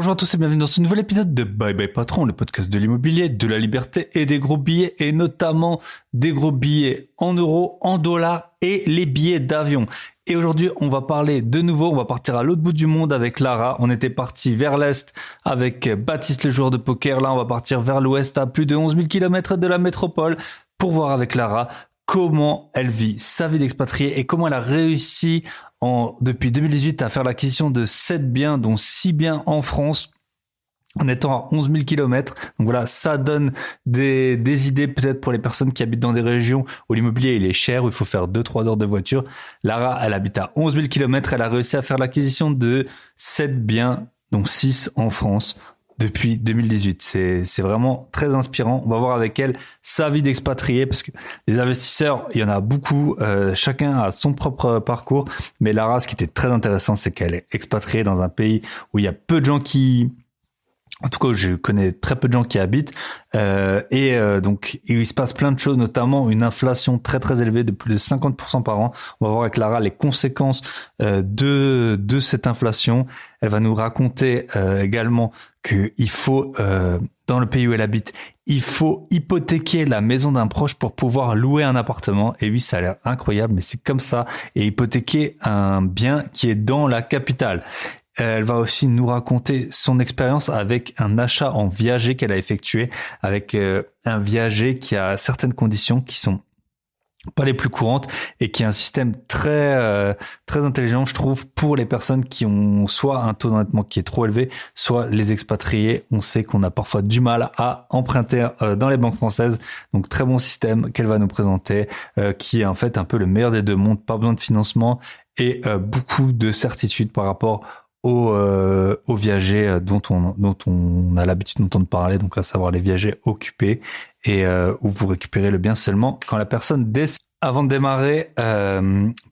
Bonjour à tous et bienvenue dans ce nouvel épisode de Bye Bye Patron, le podcast de l'immobilier, de la liberté et des gros billets, et notamment des gros billets en euros, en dollars et les billets d'avion. Et aujourd'hui, on va parler de nouveau, on va partir à l'autre bout du monde avec Lara. On était parti vers l'Est avec Baptiste, le joueur de poker. Là, on va partir vers l'Ouest à plus de 11 000 km de la métropole pour voir avec Lara comment elle vit sa vie d'expatriée et comment elle a réussi depuis 2018 à faire l'acquisition de 7 biens, dont 6 biens en France, en étant à 11 000 km. Donc voilà, ça donne des idées peut-être pour les personnes qui habitent dans des régions où l'immobilier il est cher, où il faut faire 2-3 heures de voiture. Lara, elle habite à 11 000 km, elle a réussi à faire l'acquisition de 7 biens, dont 6 en France, depuis 2018. C'est vraiment très inspirant. On va voir avec elle sa vie d'expatriée, parce que les investisseurs, il y en a beaucoup, chacun a son propre parcours, mais Lara, ce qui était très intéressant, c'est qu'elle est expatriée dans un pays où il y a peu de gens en tout cas, je connais très peu de gens qui habitent, donc il se passe plein de choses, notamment une inflation très très élevée de plus de 50% par an. On va voir avec Lara les conséquences de cette inflation. Elle va nous raconter également qu'il faut, dans le pays où elle habite, il faut hypothéquer la maison d'un proche pour pouvoir louer un appartement. Et oui, ça a l'air incroyable, mais c'est comme ça. Et hypothéquer un bien qui est dans la capitale. Elle va aussi nous raconter son expérience avec un achat en viager qu'elle a effectué, avec un viager qui a certaines conditions qui sont pas les plus courantes et qui est un système très très intelligent, je trouve, pour les personnes qui ont soit un taux d'endettement qui est trop élevé, soit les expatriés. On sait qu'on a parfois du mal à emprunter dans les banques françaises, donc très bon système qu'elle va nous présenter, qui est en fait un peu le meilleur des deux mondes, pas besoin de financement et beaucoup de certitude par rapport aux viagers dont on a l'habitude d'entendre parler, donc à savoir les viagers occupés, et où vous récupérez le bien seulement quand la personne décède. Avant de démarrer,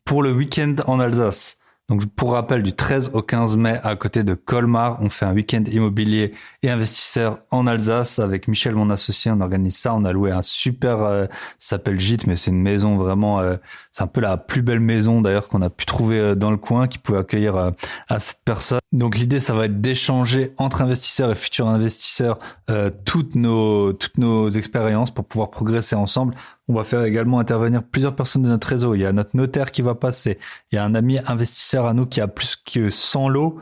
pour le week-end en Alsace, donc pour rappel, du 13 au 15 mai à côté de Colmar, on fait un week-end immobilier et investisseur en Alsace avec Michel, mon associé. On organise ça, on a loué un super, ça s'appelle Gîte, mais c'est une maison vraiment, c'est un peu la plus belle maison d'ailleurs qu'on a pu trouver dans le coin, qui pouvait accueillir à cette personne. Donc l'idée, ça va être d'échanger entre investisseurs et futurs investisseurs toutes nos expériences pour pouvoir progresser ensemble. On va faire également intervenir plusieurs personnes de notre réseau. Il y a notre notaire qui va passer. Il y a un ami investisseur à nous qui a plus que 100 lots.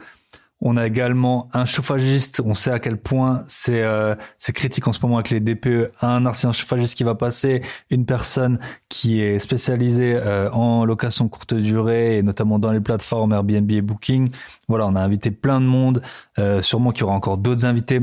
On a également un chauffagiste. On sait à quel point c'est critique en ce moment avec les DPE. Un artisan chauffagiste qui va passer. Une personne qui est spécialisée en location courte durée, et notamment dans les plateformes Airbnb et Booking. Voilà, on a invité plein de monde. Sûrement qu'il y aura encore d'autres invités.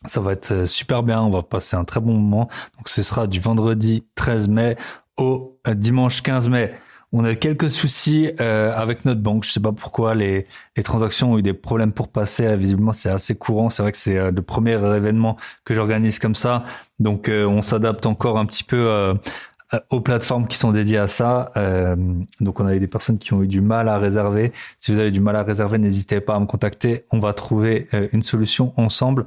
Ça va être super bien, on va passer un très bon moment. Donc ce sera du vendredi 13 mai au dimanche 15 mai. On a quelques soucis avec notre banque. Je sais pas pourquoi les transactions ont eu des problèmes pour passer. Visiblement, c'est assez courant. C'est vrai que c'est le premier événement que j'organise comme ça. Donc on s'adapte encore un petit peu aux plateformes qui sont dédiées à ça. Donc on a eu des personnes qui ont eu du mal à réserver. Si vous avez du mal à réserver, n'hésitez pas à me contacter. On va trouver une solution ensemble.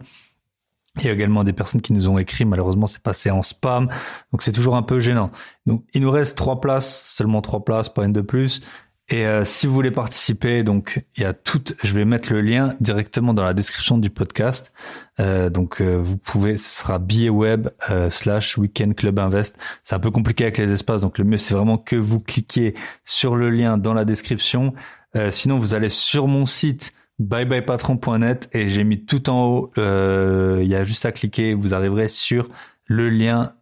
Il y a également des personnes qui nous ont écrit, malheureusement c'est passé en spam, donc c'est toujours un peu gênant. Donc il nous reste 3 places, seulement 3 places, pas une de plus. Et si vous voulez participer, donc il y a je vais mettre le lien directement dans la description du podcast. Vous pouvez, ce sera billet web / weekend club invest. C'est un peu compliqué avec les espaces, donc le mieux c'est vraiment que vous cliquez sur le lien dans la description. Sinon vous allez sur mon site byebyepatron.net et j'ai mis tout en haut, il y a juste à cliquer, vous arriverez sur le lien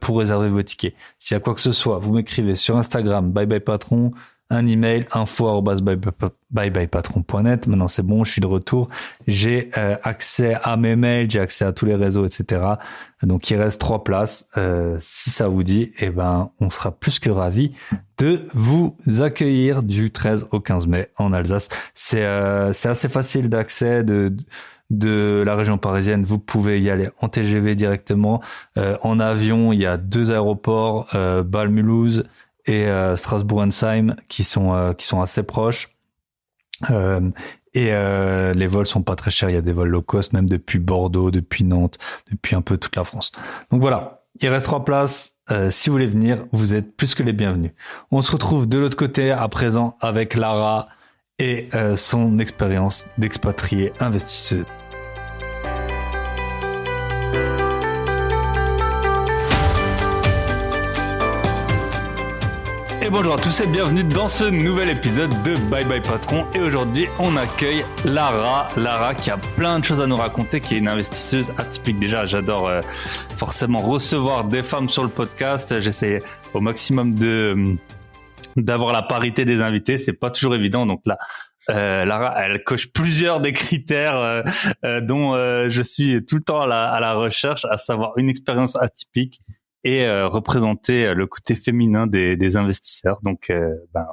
pour réserver vos tickets. S'il y a quoi que ce soit, vous m'écrivez sur Instagram byebyepatron, un email info@byebyepatron.net. Maintenant c'est bon, je suis de retour, j'ai accès à mes mails, j'ai accès à tous les réseaux, etc. Donc il reste 3 places. Si ça vous dit, on sera plus que ravis de vous accueillir du 13 au 15 mai en Alsace. C'est assez facile d'accès de la région parisienne. Vous pouvez y aller en TGV directement. En avion, il y a 2 aéroports, Bâle-Mulhouse et Strasbourg-Ensheim qui sont assez proches. Les vols sont pas très chers. Il y a des vols low cost, même depuis Bordeaux, depuis Nantes, depuis un peu toute la France. Donc voilà. Il reste 3 places. Si vous voulez venir, vous êtes plus que les bienvenus. On se retrouve de l'autre côté à présent avec Lara et son expérience d'expatriée investisseuse. Et bonjour à tous et bienvenue dans ce nouvel épisode de Bye Bye Patron. Et aujourd'hui, on accueille Lara. Lara qui a plein de choses à nous raconter, qui est une investisseuse atypique. Déjà, j'adore forcément recevoir des femmes sur le podcast. J'essaie au maximum d'avoir la parité des invités. C'est pas toujours évident. Donc là, Lara, elle coche plusieurs des critères dont je suis tout le temps à la recherche, à savoir une expérience atypique et représenter le côté féminin des investisseurs. Donc,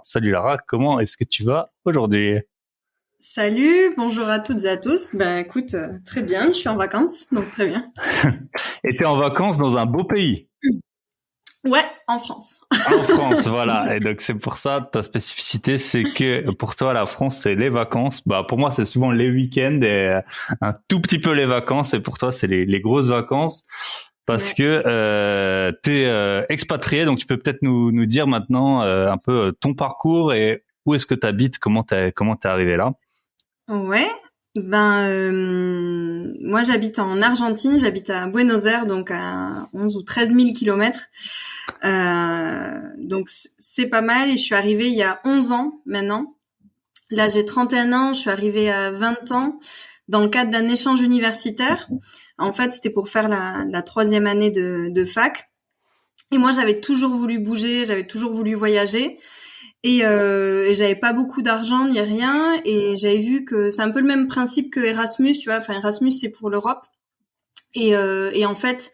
salut Lara, comment est-ce que tu vas aujourd'hui ? Salut, bonjour à toutes et à tous. Écoute, très bien, je suis en vacances, donc très bien. Et t'es en vacances dans un beau pays ? Ouais, en France. En France, voilà. Et donc c'est pour ça, ta spécificité, c'est que pour toi, la France, c'est les vacances. Pour moi, c'est souvent les week-ends et un tout petit peu les vacances. Et pour toi, c'est les grosses vacances. Parce que t'es expatrié, donc tu peux peut-être nous dire maintenant un peu ton parcours et où est-ce que tu habites, comment t'es arrivé là. Ouais, moi j'habite en Argentine, j'habite à Buenos Aires, donc à 11 ou 13 000 kilomètres. Donc c'est pas mal et je suis arrivée il y a 11 ans maintenant. Là j'ai 31 ans, je suis arrivée à 20 ans dans le cadre d'un échange universitaire. En fait, c'était pour faire la troisième année de fac. Et moi, j'avais toujours voulu bouger, j'avais toujours voulu voyager. Et j'avais pas beaucoup d'argent ni rien. Et j'avais vu que c'est un peu le même principe que Erasmus, tu vois. Enfin, Erasmus, c'est pour l'Europe. Et en fait,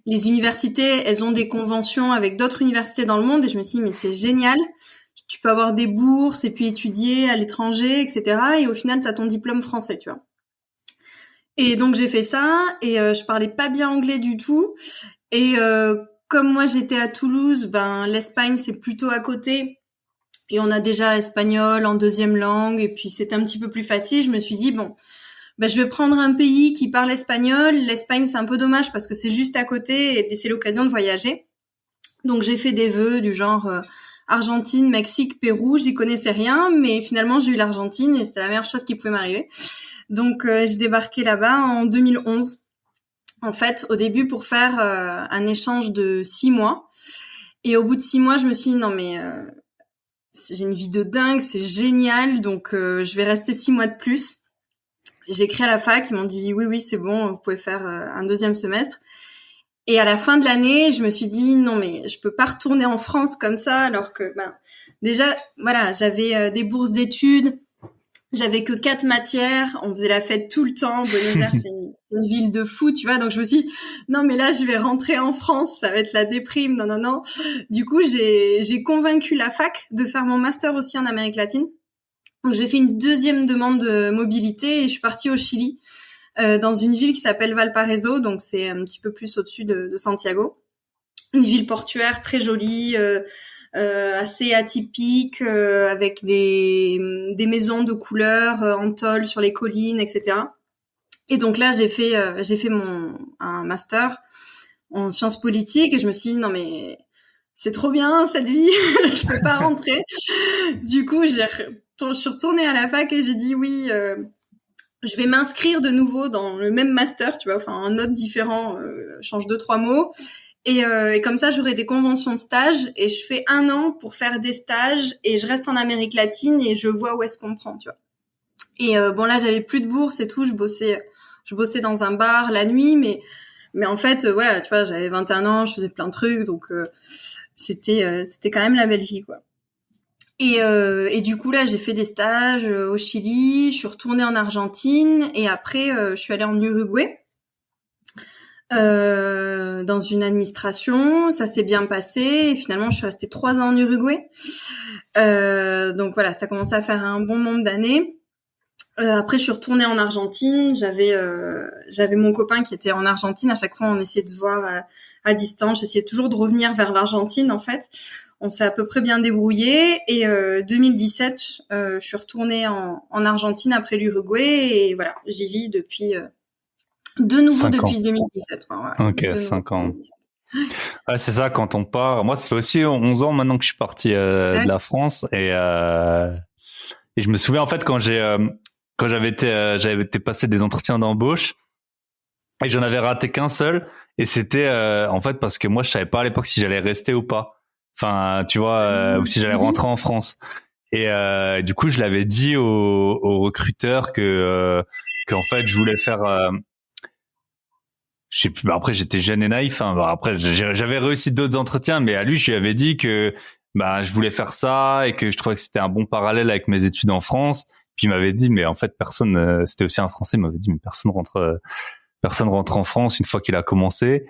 les universités, elles ont des conventions avec d'autres universités dans le monde. Et je me suis dit, mais c'est génial. Tu peux avoir des bourses et puis étudier à l'étranger, etc. Et au final, t'as ton diplôme français, tu vois. Et donc j'ai fait ça et je parlais pas bien anglais du tout et comme moi j'étais à Toulouse, l'Espagne c'est plutôt à côté et on a déjà espagnol en deuxième langue et puis c'était un petit peu plus facile. Je me suis dit je vais prendre un pays qui parle espagnol. L'Espagne c'est un peu dommage parce que c'est juste à côté et c'est l'occasion de voyager. Donc j'ai fait des vœux du genre Argentine, Mexique, Pérou. J'y connaissais rien mais finalement j'ai eu l'Argentine et c'était la meilleure chose qui pouvait m'arriver. Donc, j'ai débarqué là-bas en 2011. En fait, au début, pour faire un échange de 6 mois. Et au bout de 6 mois, je me suis dit, non mais j'ai une vie de dingue, c'est génial. Donc, je vais rester 6 mois de plus. J'ai écrit à la fac, ils m'ont dit, oui, c'est bon, vous pouvez faire un deuxième semestre. Et à la fin de l'année, je me suis dit, non mais je peux pas retourner en France comme ça, alors que, déjà, voilà, j'avais des bourses d'études. J'avais que 4 matières, on faisait la fête tout le temps. Buenos Aires, c'est une ville de fous, tu vois. Donc je me suis dit, non mais là je vais rentrer en France, ça va être la déprime, non. Du coup, j'ai convaincu la fac de faire mon master aussi en Amérique latine. Donc j'ai fait une deuxième demande de mobilité et je suis partie au Chili, dans une ville qui s'appelle Valparaiso, donc c'est un petit peu plus au-dessus de Santiago. Une ville portuaire très jolie, assez atypique, avec des maisons de couleurs en tôle sur les collines, etc. Et donc là, j'ai fait un master en sciences politiques et je me suis dit non mais c'est trop bien cette vie, je peux pas rentrer. Du coup, je suis retournée à la fac et j'ai dit oui, je vais m'inscrire de nouveau dans le même master, tu vois, enfin un autre différent, change 2-3 mots. Et comme ça, j'aurai des conventions de stage et je fais 1 an pour faire des stages et je reste en Amérique latine et je vois où est-ce qu'on me prend, tu vois. Et là, j'avais plus de bourse et tout, je bossais dans un bar la nuit, mais en fait, voilà, tu vois, j'avais 21 ans, je faisais plein de trucs, donc c'était quand même la belle vie, quoi. Et du coup, là, j'ai fait des stages au Chili, je suis retournée en Argentine et après, je suis allée en Uruguay. Dans une administration, ça s'est bien passé et finalement je suis restée 3 ans en Uruguay. Donc voilà, ça commençait à faire un bon nombre d'années. Après je suis retournée en Argentine, j'avais mon copain qui était en Argentine, à chaque fois on essayait de se voir à distance, j'essayais toujours de revenir vers l'Argentine en fait. On s'est à peu près bien débrouillé et 2017, je suis retournée en Argentine après l'Uruguay et voilà, j'y vis depuis de nouveau depuis 2017. Quoi, ouais. Ok, 5 ans. Ouais, c'est ça, quand on part. Moi, ça fait aussi 11 ans maintenant que je suis parti de la France et Et je me souviens en fait quand j'avais été passer des entretiens d'embauche et j'en avais raté qu'un seul et c'était en fait parce que moi je savais pas à l'époque si j'allais rester ou pas. Enfin, tu vois, ou si j'allais rentrer en France. Et du coup, je l'avais dit au recruteur qu'en fait je voulais faire je sais plus, bah après j'étais jeune et naïf, hein. Bah après j'avais réussi d'autres entretiens, mais à lui je lui avais dit que bah je voulais faire ça et que je trouvais que c'était un bon parallèle avec mes études en France. Puis il m'avait dit mais en fait personne, c'était aussi un Français, il m'avait dit mais personne rentre en France une fois qu'il a commencé.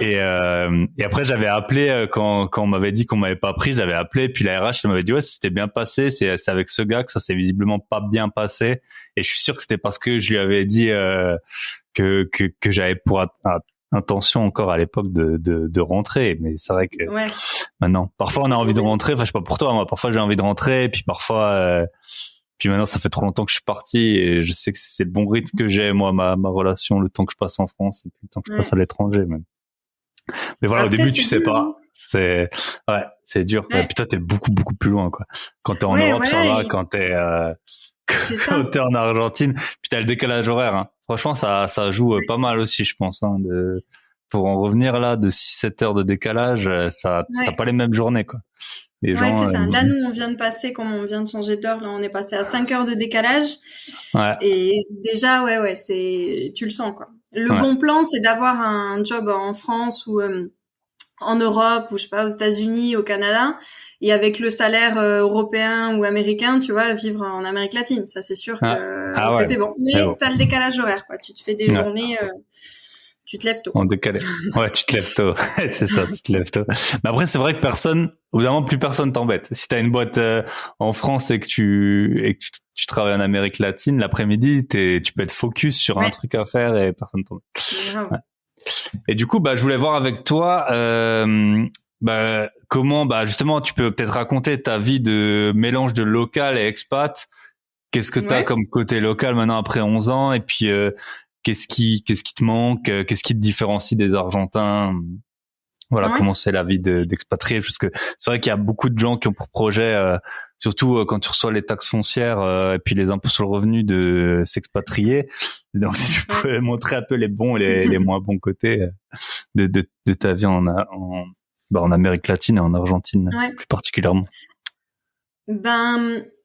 Et après j'avais appelé quand on m'avait dit qu'on m'avait pas pris, j'avais appelé puis la RH m'avait dit ouais c'était bien passé, c'est avec ce gars que ça s'est visiblement pas bien passé et je suis sûr que c'était parce que je lui avais dit que j'avais pour intention encore à l'époque de rentrer, mais c'est vrai que maintenant parfois on a envie de rentrer, enfin je sais pas pour toi, moi parfois j'ai envie de rentrer et puis parfois puis maintenant ça fait trop longtemps que je suis parti et je sais que c'est le bon rythme que j'ai moi ma relation, le temps que je passe en France et puis le temps que je passe à l'étranger même. Mais voilà, après, au début, tu sais dur, pas. hein. C'est dur. Ouais. Et puis toi, t'es beaucoup plus loin, quoi. Quand t'es en Europe, ça va. Quand t'es en Argentine, puis t'as le décalage horaire, hein. Franchement, ça joue pas mal aussi, je pense, hein, pour en revenir là, de 6-7 heures de décalage, t'as pas les mêmes journées, quoi. Les gens, c'est ça. Là, nous, on vient de passer, comme on vient de changer d'heure, là, on est passé à 5 heures de décalage. Ouais. Et déjà, tu le sens, quoi. Le bon plan, c'est d'avoir un job en France ou en Europe ou je sais pas aux États-Unis, au Canada, et avec le salaire européen ou américain, tu vois, vivre en Amérique latine. Ça, c'est sûr que t'es bon. Mais t'as le décalage horaire, quoi. Tu te fais des journées, tu te lèves tôt. En décalé. Ouais, tu te lèves tôt. C'est ça, tu te lèves tôt. Mais après, c'est vrai que évidemment, plus personne t'embête. Si t'as une boîte en France et que tu travailles en Amérique latine, l'après-midi, tu peux être focus sur un truc à faire et personne t'embête. Ouais. Et du coup, je voulais voir avec toi, comment, justement, tu peux peut-être raconter ta vie de mélange de local et expat. Qu'est-ce que t'as comme côté local maintenant après 11 ans? Et puis, qu'est-ce qui te manque? Qu'est-ce qui te différencie des Argentins? Voilà, comment c'est la vie d'expatrié, parce que c'est vrai qu'il y a beaucoup de gens qui ont pour projet, surtout quand tu reçois les taxes foncières et puis les impôts sur le revenu, de s'expatrier. Donc si tu peux montrer un peu les bons et les moins bons côtés de ta vie en Amérique latine et en Argentine plus particulièrement.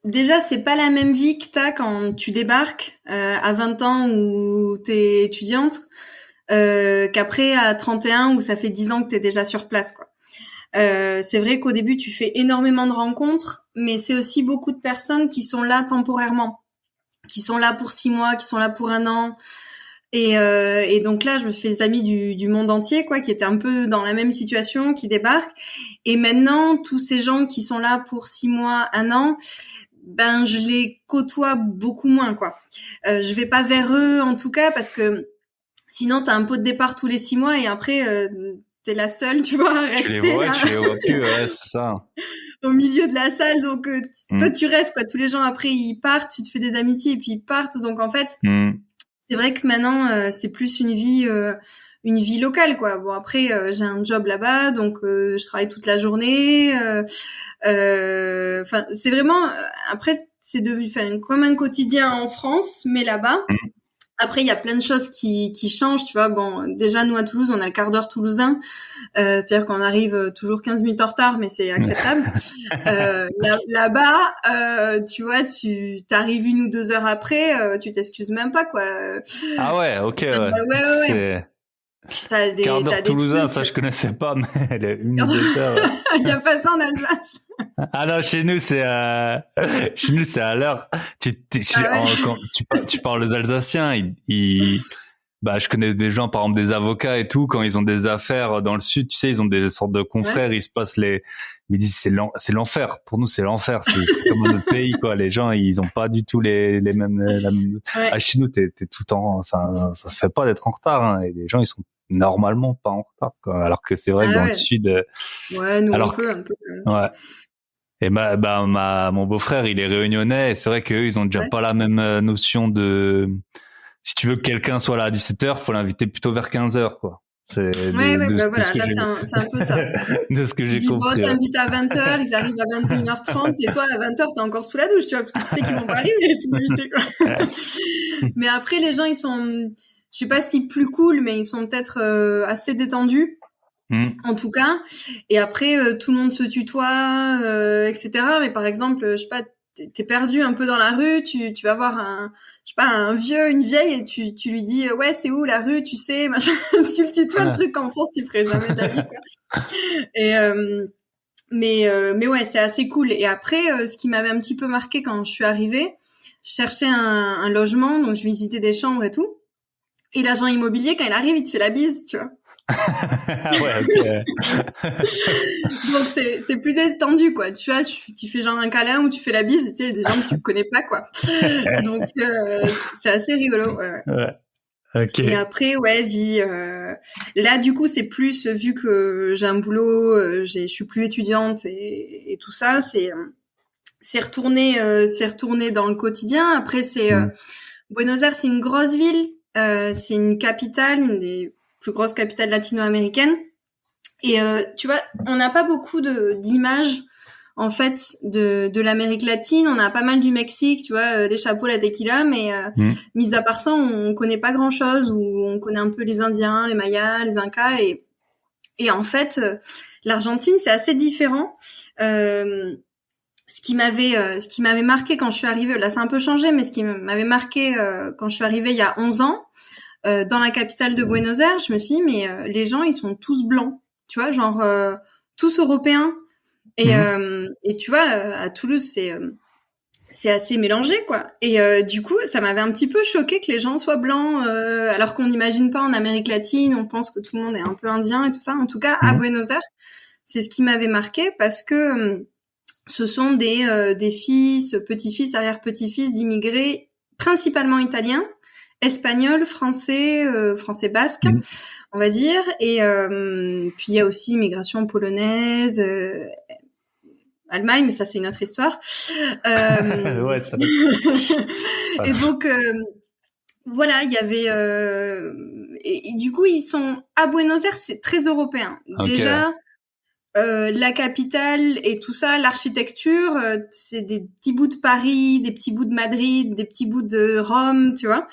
Déjà, c'est pas la même vie que t'as quand tu débarques à 20 ans où t'es étudiante. Qu'après à 31 où ça fait 10 ans que t'es déjà sur place, quoi. C'est vrai qu'au début tu fais énormément de rencontres, mais c'est aussi beaucoup de personnes qui sont là temporairement, qui sont là pour 6 mois, qui sont là pour 1 an. Et donc là, je me suis fait des amis du monde entier, quoi, qui étaient un peu dans la même situation, qui débarquent. Et maintenant, tous ces gens qui sont là pour 6 mois, 1 an, je les côtoie beaucoup moins, quoi. Je vais pas vers eux, en tout cas, parce que sinon, t'as un pot de départ tous les 6 mois et après, t'es la seule, tu vois, à rester. Tu les vois plus, c'est ça. Au milieu de la salle, donc toi, tu restes, quoi. Tous les gens, après, ils partent, tu te fais des amitiés et puis ils partent. Donc, en fait, c'est vrai que maintenant, c'est plus une vie locale, quoi. Bon, après, j'ai un job là-bas, donc je travaille toute la journée. Enfin, c'est vraiment... après, c'est devenu comme un quotidien en France, mais là-bas... Après, il y a plein de choses qui changent, tu vois. Bon, déjà, nous, à Toulouse, on a le quart d'heure toulousain. C'est-à-dire qu'on arrive toujours 15 minutes en retard, mais c'est acceptable. Là-bas, tu vois, t'arrives 1 ou 2 heures après, tu t'excuses même pas, quoi. Ah ouais, ok, ouais. C'est... Quart d'heure toulousain, ça je connaissais pas, mais elle est 1 ou 2 heures. Il y a pas ça en Alsace. Ah non, chez nous c'est à l'heure. Quand tu parles aux Alsaciens, je connais des gens, par exemple des avocats et tout, quand ils ont des affaires dans le sud, tu sais, ils ont des sortes de confrères, ils se passent ils disent c'est l'enfer. Pour nous, c'est l'enfer. C'est comme dans notre pays, quoi. Les gens, ils ont pas du tout les mêmes. Ah, chez nous, t'es tout le temps. Enfin, ça se fait pas d'être en retard. Hein, et les gens, ils sont normalement pas en retard, quoi. Alors que c'est vrai que dans le sud. Nous un peu. Ouais. Et mon beau-frère, il est réunionnais, et c'est vrai qu'eux, ils ont déjà pas la même notion de. Si tu veux que quelqu'un soit là à 17h, faut l'inviter plutôt vers 15h, quoi. C'est Ouais, de bah ce voilà, que là, j'ai c'est un peu ça. de ce que Ils j'ai disent, bon, compris. Ouais. t'invites à 20h, ils arrivent à 21h30, et toi, à 20h, t'es encore sous la douche, tu vois, parce que tu sais qu'ils vont pas arriver, tes invités, quoi. Mais après, les gens, ils sont, je sais pas si plus cool, mais ils sont peut-être assez détendus. En tout cas, et après tout le monde se tutoie, etc. Mais par exemple, je sais pas, t'es perdu un peu dans la rue, tu vas voir je sais pas, un vieux, une vieille, et tu lui dis ouais, c'est où la rue, tu sais, machin. Tu le tutoies, le truc qu'en France tu ferais jamais de ta vie, quoi. Et mais ouais, c'est assez cool. Et après, ce qui m'avait un petit peu marqué quand je suis arrivée, je cherchais un logement, donc je visitais des chambres et tout. Et l'agent immobilier, quand il arrive, il te fait la bise, tu vois. Ouais, ok. Donc c'est plus détendu, quoi. Tu vois, tu fais genre un câlin ou tu fais la bise, tu sais, des gens que tu connais pas, quoi. Donc c'est assez rigolo. Ouais. Ouais. Ok. Et après, ouais, vie. Là, du coup, c'est plus vu que j'ai un boulot, je suis plus étudiante et tout ça, c'est retourné dans le quotidien. Après, Buenos Aires, c'est une grosse ville, c'est une capitale, une des plus grosses capitales latino-américaines. Et tu vois, on n'a pas beaucoup d'images en fait de l'Amérique latine. On a pas mal du Mexique, tu vois, les chapeaux, la tequila, mais mis à part ça, on connaît pas grand chose. Ou on connaît un peu les Indiens, les Mayas, les Incas, et en fait, l'Argentine c'est assez différent. Ce qui m'avait marqué quand je suis arrivée, là c'est un peu changé, mais ce qui m'avait marqué quand je suis arrivée il y a 11 ans, dans la capitale de Buenos Aires, je me suis dit, mais les gens, ils sont tous blancs, tu vois, genre tous européens. Et tu vois, à Toulouse, c'est assez mélangé, quoi. Et du coup, ça m'avait un petit peu choqué que les gens soient blancs, alors qu'on n'imagine pas en Amérique latine, on pense que tout le monde est un peu indien et tout ça. En tout cas, à Buenos Aires, c'est ce qui m'avait marqué parce que ce sont des fils, petits-fils, arrière-petits-fils d'immigrés, principalement italiens, espagnols, français, français basque, on va dire. Et puis il y a aussi immigration polonaise, Allemagne, mais ça c'est une autre histoire. Ouais, ça va. Et donc voilà, il y avait et du coup ils sont à Buenos Aires, c'est très européen. Okay. Déjà. La capitale et tout ça, l'architecture, c'est des petits bouts de Paris, des petits bouts de Madrid, des petits bouts de Rome, tu vois.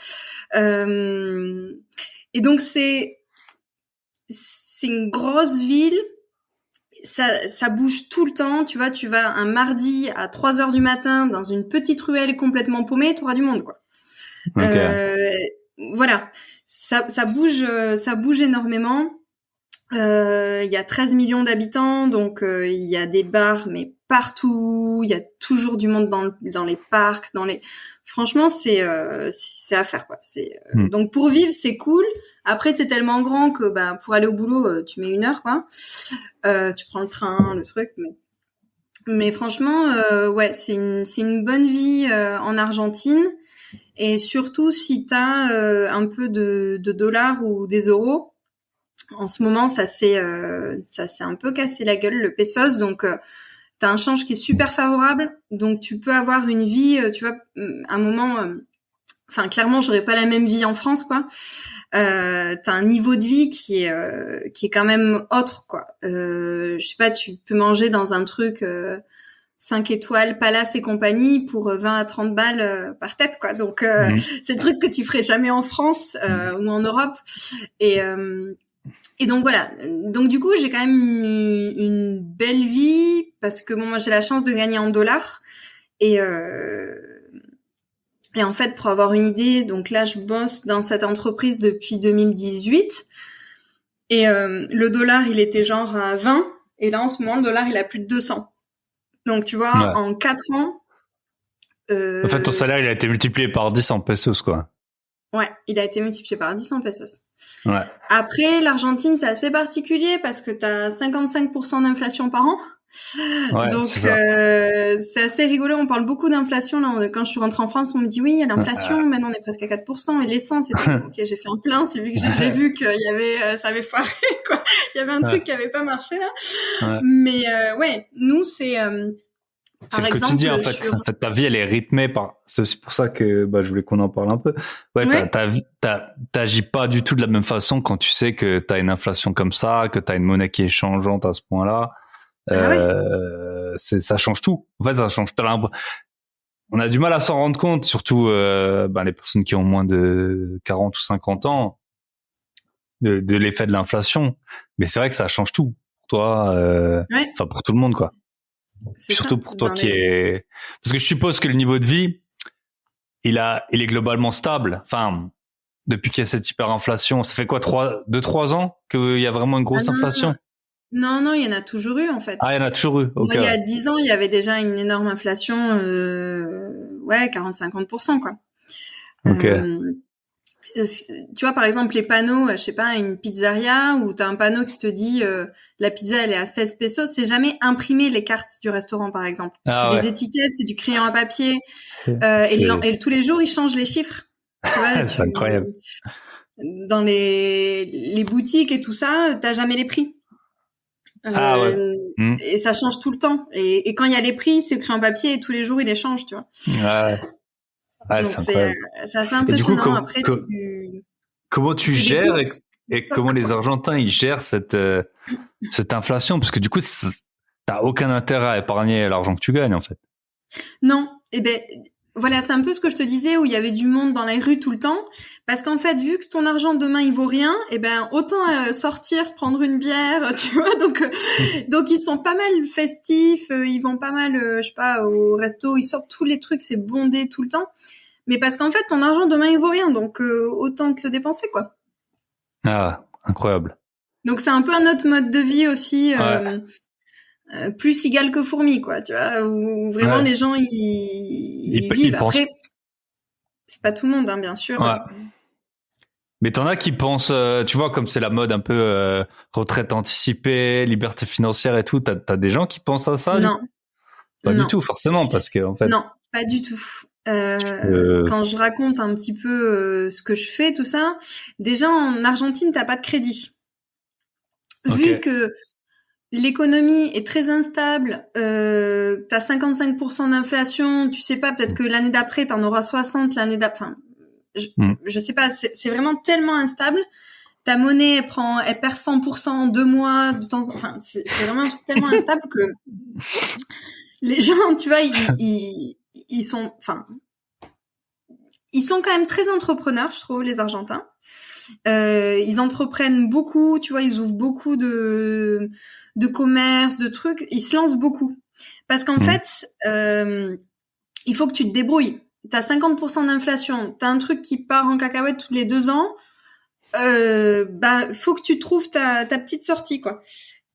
Et donc c'est une grosse ville. Ça bouge tout le temps, tu vois. Tu vas un mardi à 3h du matin dans une petite ruelle complètement paumée, tu auras du monde, quoi. Okay. Voilà, ça bouge énormément. Il y a 13 millions d'habitants, donc il y a des bars, mais partout. Il y a toujours du monde dans les parcs, Franchement, c'est à faire, quoi. Donc pour vivre, c'est cool. Après, c'est tellement grand que pour aller au boulot, tu mets 1 heure, quoi. Tu prends le train, le truc, mais franchement, ouais, c'est une bonne vie en Argentine. Et surtout si t'as un peu de dollars ou des euros. En ce moment, ça s'est un peu cassé la gueule, le pesos. Donc, t'as un change qui est super favorable. Donc, tu peux avoir une vie, tu vois, un moment. Enfin, clairement, j'aurais pas la même vie en France, quoi. T'as un niveau de vie qui est quand même autre, quoi. Je sais pas, tu peux manger dans un truc 5 étoiles, Palace et compagnie pour 20 à 30 balles par tête, quoi. Donc, c'est le truc que tu ferais jamais en France ou en Europe. Et donc voilà. Donc du coup, j'ai quand même une belle vie parce que bon, moi j'ai la chance de gagner en dollars et en fait pour avoir une idée, donc là je bosse dans cette entreprise depuis 2018 et le dollar il était genre à 20 et là en ce moment le dollar il a plus de 200. Donc tu vois, en 4 ans. En fait, ton salaire il a été multiplié par 10 en pesos, quoi. Ouais, il a été multiplié par 10 en pesos. Ouais. Après, l'Argentine, c'est assez particulier parce que t'as 55% d'inflation par an. Ouais, donc, c'est assez rigolo. On parle beaucoup d'inflation. Là, quand je suis rentrée en France, on me dit oui, il y a l'inflation. Maintenant, on est presque à 4%. Et l'essence et tout. Ok, j'ai fait un plein. C'est vu que j'ai vu qu'il y avait, ça avait foiré, quoi. Il y avait un truc qui avait pas marché, là. Ouais. Mais, ouais, nous, c'est, C'est Par le quotidien, en exemple, fait. En fait, ta vie, elle est rythmée par. C'est aussi pour ça que je voulais qu'on en parle un peu. Ouais, Ouais. t'agis pas du tout de la même façon quand tu sais que t'as une inflation comme ça, que t'as une monnaie qui est changeante à ce point-là. Ah ouais. Ça change tout. En fait, ça change. On a du mal à s'en rendre compte, surtout les personnes qui ont moins de 40 ou 50 ans, de l'effet de l'inflation. Mais c'est vrai que ça change tout pour toi, Ouais, pour tout le monde, quoi. c'est Puis ça. surtout pour toi qui est, parce que je suppose que le niveau de vie, il est globalement stable. Enfin, depuis qu'il y a cette hyperinflation, ça fait quoi, 2-3 ans qu'il y a vraiment une Ah grosse non, inflation? non, non, il y en a toujours eu en Ah, il fait. y en a toujours eu. Ok, Moi, il y ouais. a 10 ans, il y avait déjà une énorme inflation, ouais, 40-50%, quoi. Ok. Euh, Tu vois, par exemple, les panneaux, je sais pas, une pizzeria où tu as un panneau qui te dit la pizza, elle est à 16 pesos, c'est jamais imprimé les cartes du restaurant, par exemple. C'est Ah des ouais. étiquettes, c'est du crayon à papier. C'est, Et tous les jours, ils changent les chiffres. Tu vois, c'est incroyable. dans les boutiques et tout ça, t'as jamais les prix. Ah ouais. Euh, Hmm. et ça change tout le temps. Et quand il y a les prix, c'est écrit en papier et tous les jours, ils les changent, tu vois. Ouais. Ouais, Donc c'est incroyable. c'est assez Et du coup, impressionnant. Après, comment tu c'est des gères courses et comment d'époque, les quoi. Argentins ils gèrent cette inflation? Parce que du coup, t'as aucun intérêt à épargner l'argent que tu gagnes, en fait. Non, eh ben voilà, c'est un peu ce que je te disais où il y avait du monde dans les rues tout le temps, parce qu'en fait, vu que ton argent demain il vaut rien, eh ben autant sortir, se prendre une bière, tu vois. Donc ils sont pas mal festifs, ils vont pas mal, je sais pas, au resto, ils sortent tous les trucs, c'est bondé tout le temps. Mais parce qu'en fait, ton argent demain il vaut rien, donc autant te le dépenser quoi. Ah, incroyable. Donc c'est un peu un autre mode de vie aussi. Ouais, Plus cigale que fourmi, quoi, tu vois, où vraiment ouais. les gens ils vivent. Ils pensent. Après, c'est pas tout le monde, hein, bien sûr. Ouais. Mais t'en as qui pensent, tu vois, comme c'est la mode un peu retraite anticipée, liberté financière et tout, t'as des gens qui pensent à ça, du Non, coup? Pas du non, tout, forcément, parce que en fait, non, pas du tout. euh, Quand je raconte un petit peu ce que je fais, tout ça, déjà en Argentine, t'as pas de crédit. ok. Vu que l'économie est très instable, t'as 55% d'inflation, tu sais pas, peut-être que l'année d'après, t'en auras 60, l'année d'après, enfin, Hmm. je sais pas, c'est vraiment tellement instable. Ta monnaie, elle perd 100% en 2 mois, enfin, c'est vraiment un truc tellement instable que les gens, tu vois, ils sont, enfin, ils sont quand même très entrepreneurs, je trouve, les Argentins. Ils entreprennent beaucoup, tu vois, ils ouvrent beaucoup de commerces, de trucs, ils se lancent beaucoup. Parce qu'en Hmm. fait, il faut que tu te débrouilles. T'as 50% d'inflation, t'as un truc qui part en cacahuète tous les 2 ans, faut que tu trouves ta petite sortie, quoi.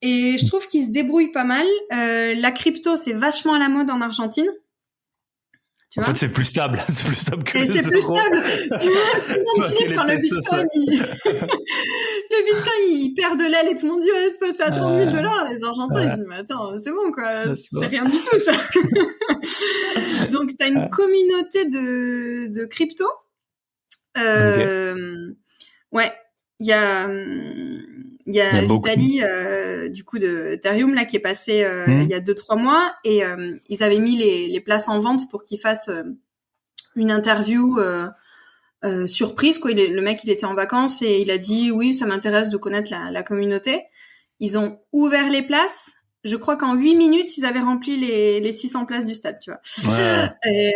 Et je trouve qu'ils se débrouillent pas mal. La crypto, c'est vachement à la mode en Argentine, tu En fait, vois. c'est plus stable, c'est plus stable que Et les c'est plus euros, stable. Tu vois, tout le monde pas que flippe les quand le pesos. Bitcoin, le Bitcoin, il perd de l'aile et tout le monde dit, ouais, c'est passé à 30 000 Euh, dollars. Les Argentins, ils ouais, disent, mais attends, c'est bon, quoi. c'est C'est bon. rien du tout, ça. Donc, t'as une communauté de crypto. Ok. Ouais, il y a, il y Il y a a beaucoup. Vitali, du coup, de Ethereum, là, qui est passé il y Hmm. a 2-3 mois, et ils avaient mis les places en vente pour qu'il fasse une interview surprise, quoi. Le mec, il était en vacances et il a dit, oui, ça m'intéresse de connaître la communauté. Ils ont ouvert les places. Je crois qu'en 8 minutes, ils avaient rempli les 600 places du stade, tu vois. Ouais. Et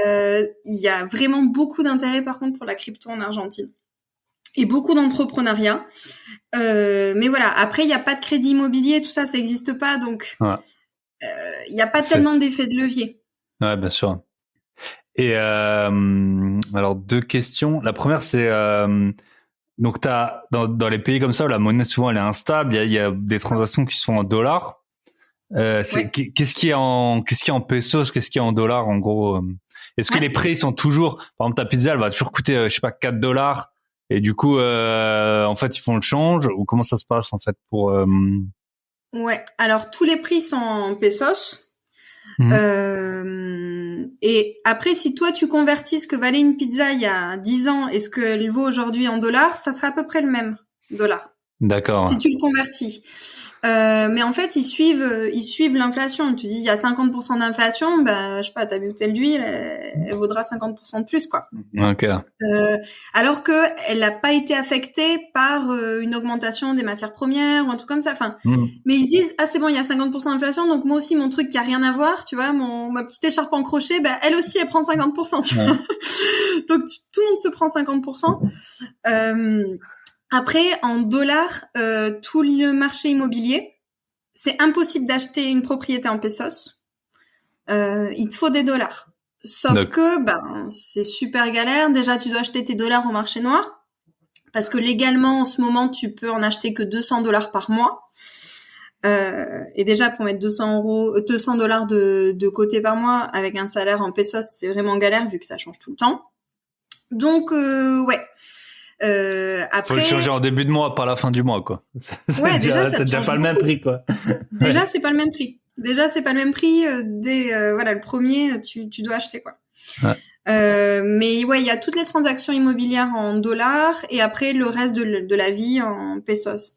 il y a vraiment beaucoup d'intérêt, par contre, pour la crypto en Argentine. Et beaucoup d'entrepreneuriat. Mais voilà, après, il n'y a pas de crédit immobilier, tout ça, ça n'existe pas. Donc, Ouais. il n'y a pas tellement C'est- d'effet de levier. ouais, bien sûr. Et alors, deux questions. La première, c'est donc t'as dans les pays comme ça où la monnaie souvent elle est instable, il y a des transactions qui se font en dollars. Ouais. Qu'est-ce qui est en pesos, qu'est-ce qui est en dollars en gros. Est-ce que Ouais. les prix sont toujours, par exemple ta pizza elle va toujours coûter je sais pas 4 dollars et du coup en fait ils font le change ou comment ça se passe en fait pour Ouais. Alors, tous les prix sont en pesos. Mhm. Et après, si toi, tu convertis ce que valait une pizza il y a 10 ans et ce qu'elle vaut aujourd'hui en dollars, ça sera à peu près le même dollar. D'accord. Si tu le convertis. Mais en fait, ils suivent l'inflation. Tu dis, il y a 50% d'inflation, je sais pas, ta bouteille d'huile, elle vaudra 50% de plus, quoi. Ok. Alors que elle n'a pas été affectée par une augmentation des matières premières ou un truc comme ça. Enfin, mais ils se disent, ah, c'est bon, il y a 50% d'inflation, donc moi aussi, mon truc qui a rien à voir, tu vois, ma petite écharpe en crochet, elle aussi, elle prend 50%, tu vois. Donc, tout le monde se prend 50%. Après, en dollars, tout le marché immobilier, c'est impossible d'acheter une propriété en pesos. Il te faut des dollars. Sauf que, c'est super galère. Déjà, tu dois acheter tes dollars au marché noir. Parce que légalement, en ce moment, tu peux en acheter que $200 par mois. Et déjà, pour mettre $200 de côté par mois avec un salaire en pesos, c'est vraiment galère vu que ça change tout le temps. Donc, ouais. Après, faut le changer en début de mois, pas à la fin du mois, quoi. Ouais, déjà, t'as déjà pas le même prix, quoi. Déjà, c'est pas le même prix. Dès le premier, tu dois acheter, quoi. Ouais. Mais ouais, il y a toutes les transactions immobilières en dollars et après le reste de la vie en pesos.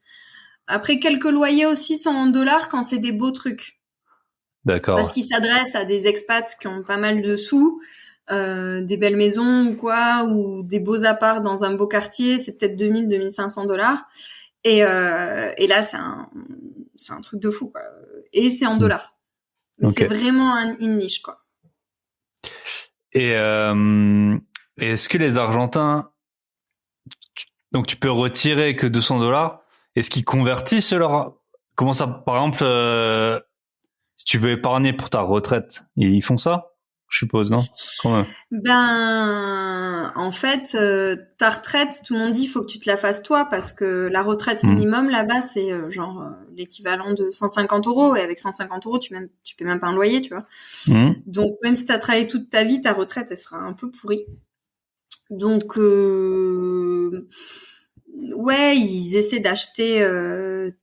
Après, quelques loyers aussi sont en dollars quand c'est des beaux trucs. D'accord. Parce qu'ils s'adressent à des expats qui ont pas mal de sous. Des belles maisons ou quoi, ou des beaux apparts dans un beau quartier, c'est peut-être $2,000-$2,500. Et là, c'est un truc de fou, quoi. Et c'est en dollars. Okay. C'est vraiment une niche, quoi. Et est-ce que les Argentins, donc tu peux retirer que $200, est-ce qu'ils convertissent comment ça, par exemple, si tu veux épargner pour ta retraite, ils font ça? Je suppose, non? Quand même. En fait, ta retraite, tout le monde dit, faut que tu te la fasses toi, parce que la retraite minimum là-bas, c'est l'équivalent de 150 €. Et avec 150 €, tu paies même pas un loyer, tu vois. Donc, même si t'as travaillé toute ta vie, ta retraite, elle sera un peu pourrie. Donc, ouais, ils essaient d'acheter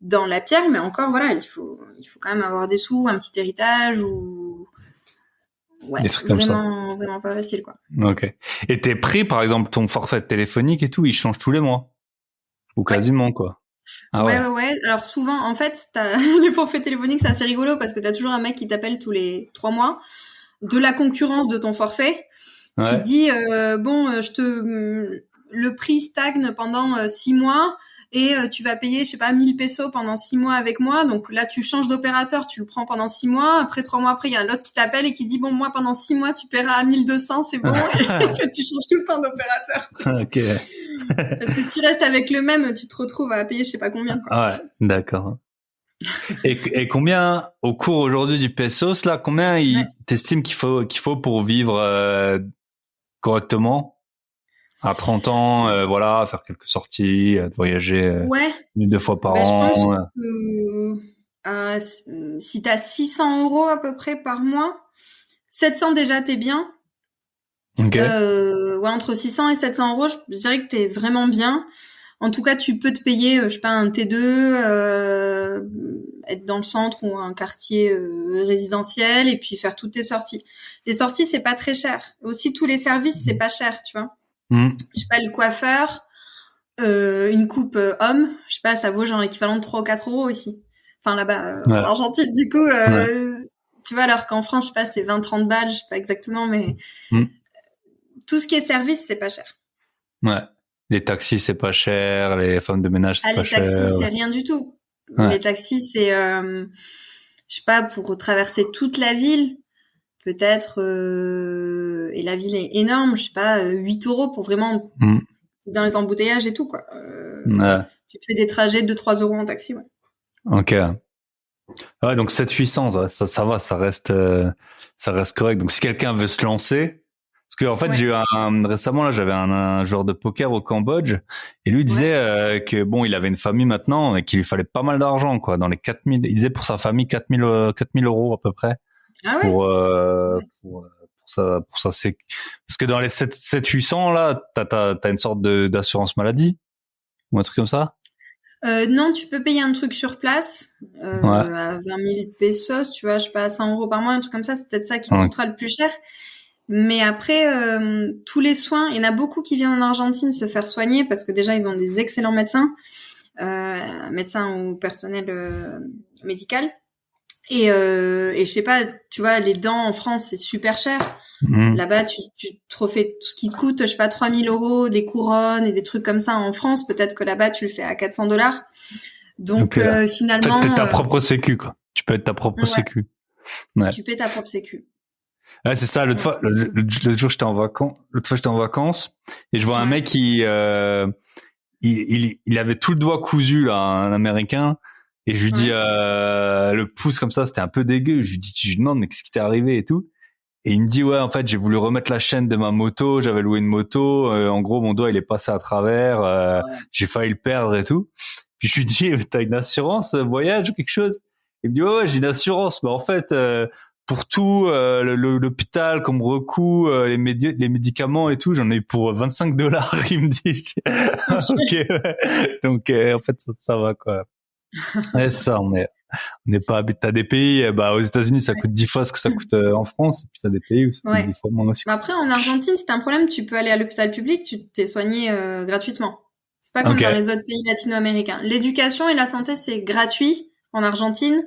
dans la pierre, mais encore, voilà, il faut quand même avoir des sous, un petit héritage ou... Ouais, vraiment pas facile, quoi. Ok. Et tes prix, par exemple, ton forfait téléphonique et tout, il change tous les mois? Ou quasiment, quoi. Ah ouais. Alors souvent, en fait, les forfaits téléphoniques, c'est assez rigolo parce que t'as toujours un mec qui t'appelle tous les 3 mois de la concurrence de ton forfait qui dit, le prix stagne pendant 6 mois et tu vas payer, je sais pas, 1000 pesos pendant 6 mois avec moi. Donc là, tu changes d'opérateur, tu le prends pendant 6 mois. Après, 3 mois après, il y a l'autre qui t'appelle et qui dit, bon, moi, pendant 6 mois, tu paieras à 1200, c'est bon. Et que tu changes tout le temps d'opérateur. Ok. Parce que si tu restes avec le même, tu te retrouves à payer je sais pas combien, quoi. Ouais, d'accord. Et combien, au cours aujourd'hui du pesos, là, combien t'estimes qu'il faut pour vivre correctement? À 30 ans, voilà, faire quelques sorties, voyager 1-2 fois par an. Je pense que si t'as 600 € à peu près par mois, 700 déjà t'es bien. Okay. Entre 600 et 700 €, je dirais que t'es vraiment bien. En tout cas, tu peux te payer, je sais pas, un T2, être dans le centre ou un quartier résidentiel et puis faire toutes tes sorties. Les sorties, c'est pas très cher. Aussi, tous les services, c'est pas cher, tu vois. Je sais pas, le coiffeur, une coupe homme, je sais pas, ça vaut genre l'équivalent de 3 ou 4 € aussi. Enfin, là-bas, en Argentine, du coup, tu vois, alors qu'en France, je sais pas, c'est 20-30 balles, je sais pas exactement, mais tout ce qui est service, c'est pas cher. Ouais. Les taxis, c'est pas cher, les femmes de ménage, c'est pas cher. Les taxis, c'est rien du tout. Les taxis, c'est, je sais pas, pour traverser toute la ville, peut-être, et la ville est énorme, je sais pas, 8 € pour vraiment dans les embouteillages et tout, quoi. Tu fais des trajets de 3 € en taxi, ouais. Ok. Ouais, donc 700-800, ça va, ça reste correct. Donc si quelqu'un veut se lancer, parce que en fait j'ai eu récemment là, j'avais un joueur de poker au Cambodge et lui disait que bon, il avait une famille maintenant et qu'il lui fallait pas mal d'argent, quoi, dans les 4000, il disait pour sa famille 4000 € à peu près. Ah ouais. Pour ça c'est parce que dans les 700-800 là, t'as une sorte d'assurance maladie ou un truc comme ça? Non, tu peux payer un truc sur place à 20 000 pesos, tu vois, je sais pas, à 100 € par mois, un truc comme ça, c'est peut-être ça qui coûtera le plus cher. Mais après, tous les soins, il y en a beaucoup qui viennent en Argentine se faire soigner parce que déjà, ils ont des excellents médecins. médecin ou personnel médical. Et je sais pas, tu vois, les dents en France, c'est super cher. Là-bas, tu te refais tout ce qui te coûte, je sais pas, 3 000 €, des couronnes et des trucs comme ça en France. Peut-être que là-bas, tu le fais à 400 $. Donc finalement... T'as ta propre sécu, quoi. Tu peux être ta propre sécu. Ouais. Tu paies ta propre sécu. Ouais, c'est ça. L'autre fois, l'autre jour, j'étais en vacances et je vois un mec qui, il avait tout le doigt cousu, là, un Américain. Et je lui dis, le pouce comme ça, c'était un peu dégueu. Je lui demande, mais qu'est-ce qui t'est arrivé et tout. Et il me dit, ouais, en fait, j'ai voulu remettre la chaîne de ma moto. J'avais loué une moto. En gros, mon doigt, il est passé à travers. J'ai failli le perdre et tout. Puis je lui dis, t'as une assurance voyage ou quelque chose? Il me dit, ouais, j'ai une assurance. Mais en fait, pour tout, l'hôpital qu'on me recoue, les médicaments et tout, j'en ai eu pour 25 $. Il me dit, ok. Ouais. Donc, en fait, ça va, quoi. Ouais, c'est ça, on n'est pas, t'as des pays, aux États-Unis, ça coûte 10 fois ce que ça coûte en France, et puis t'as des pays où ça coûte 10 fois moins aussi. Mais après, en Argentine, si t'as un problème, tu peux aller à l'hôpital public, tu t'es soigné gratuitement. C'est pas comme dans les autres pays latino-américains. L'éducation et la santé, c'est gratuit en Argentine.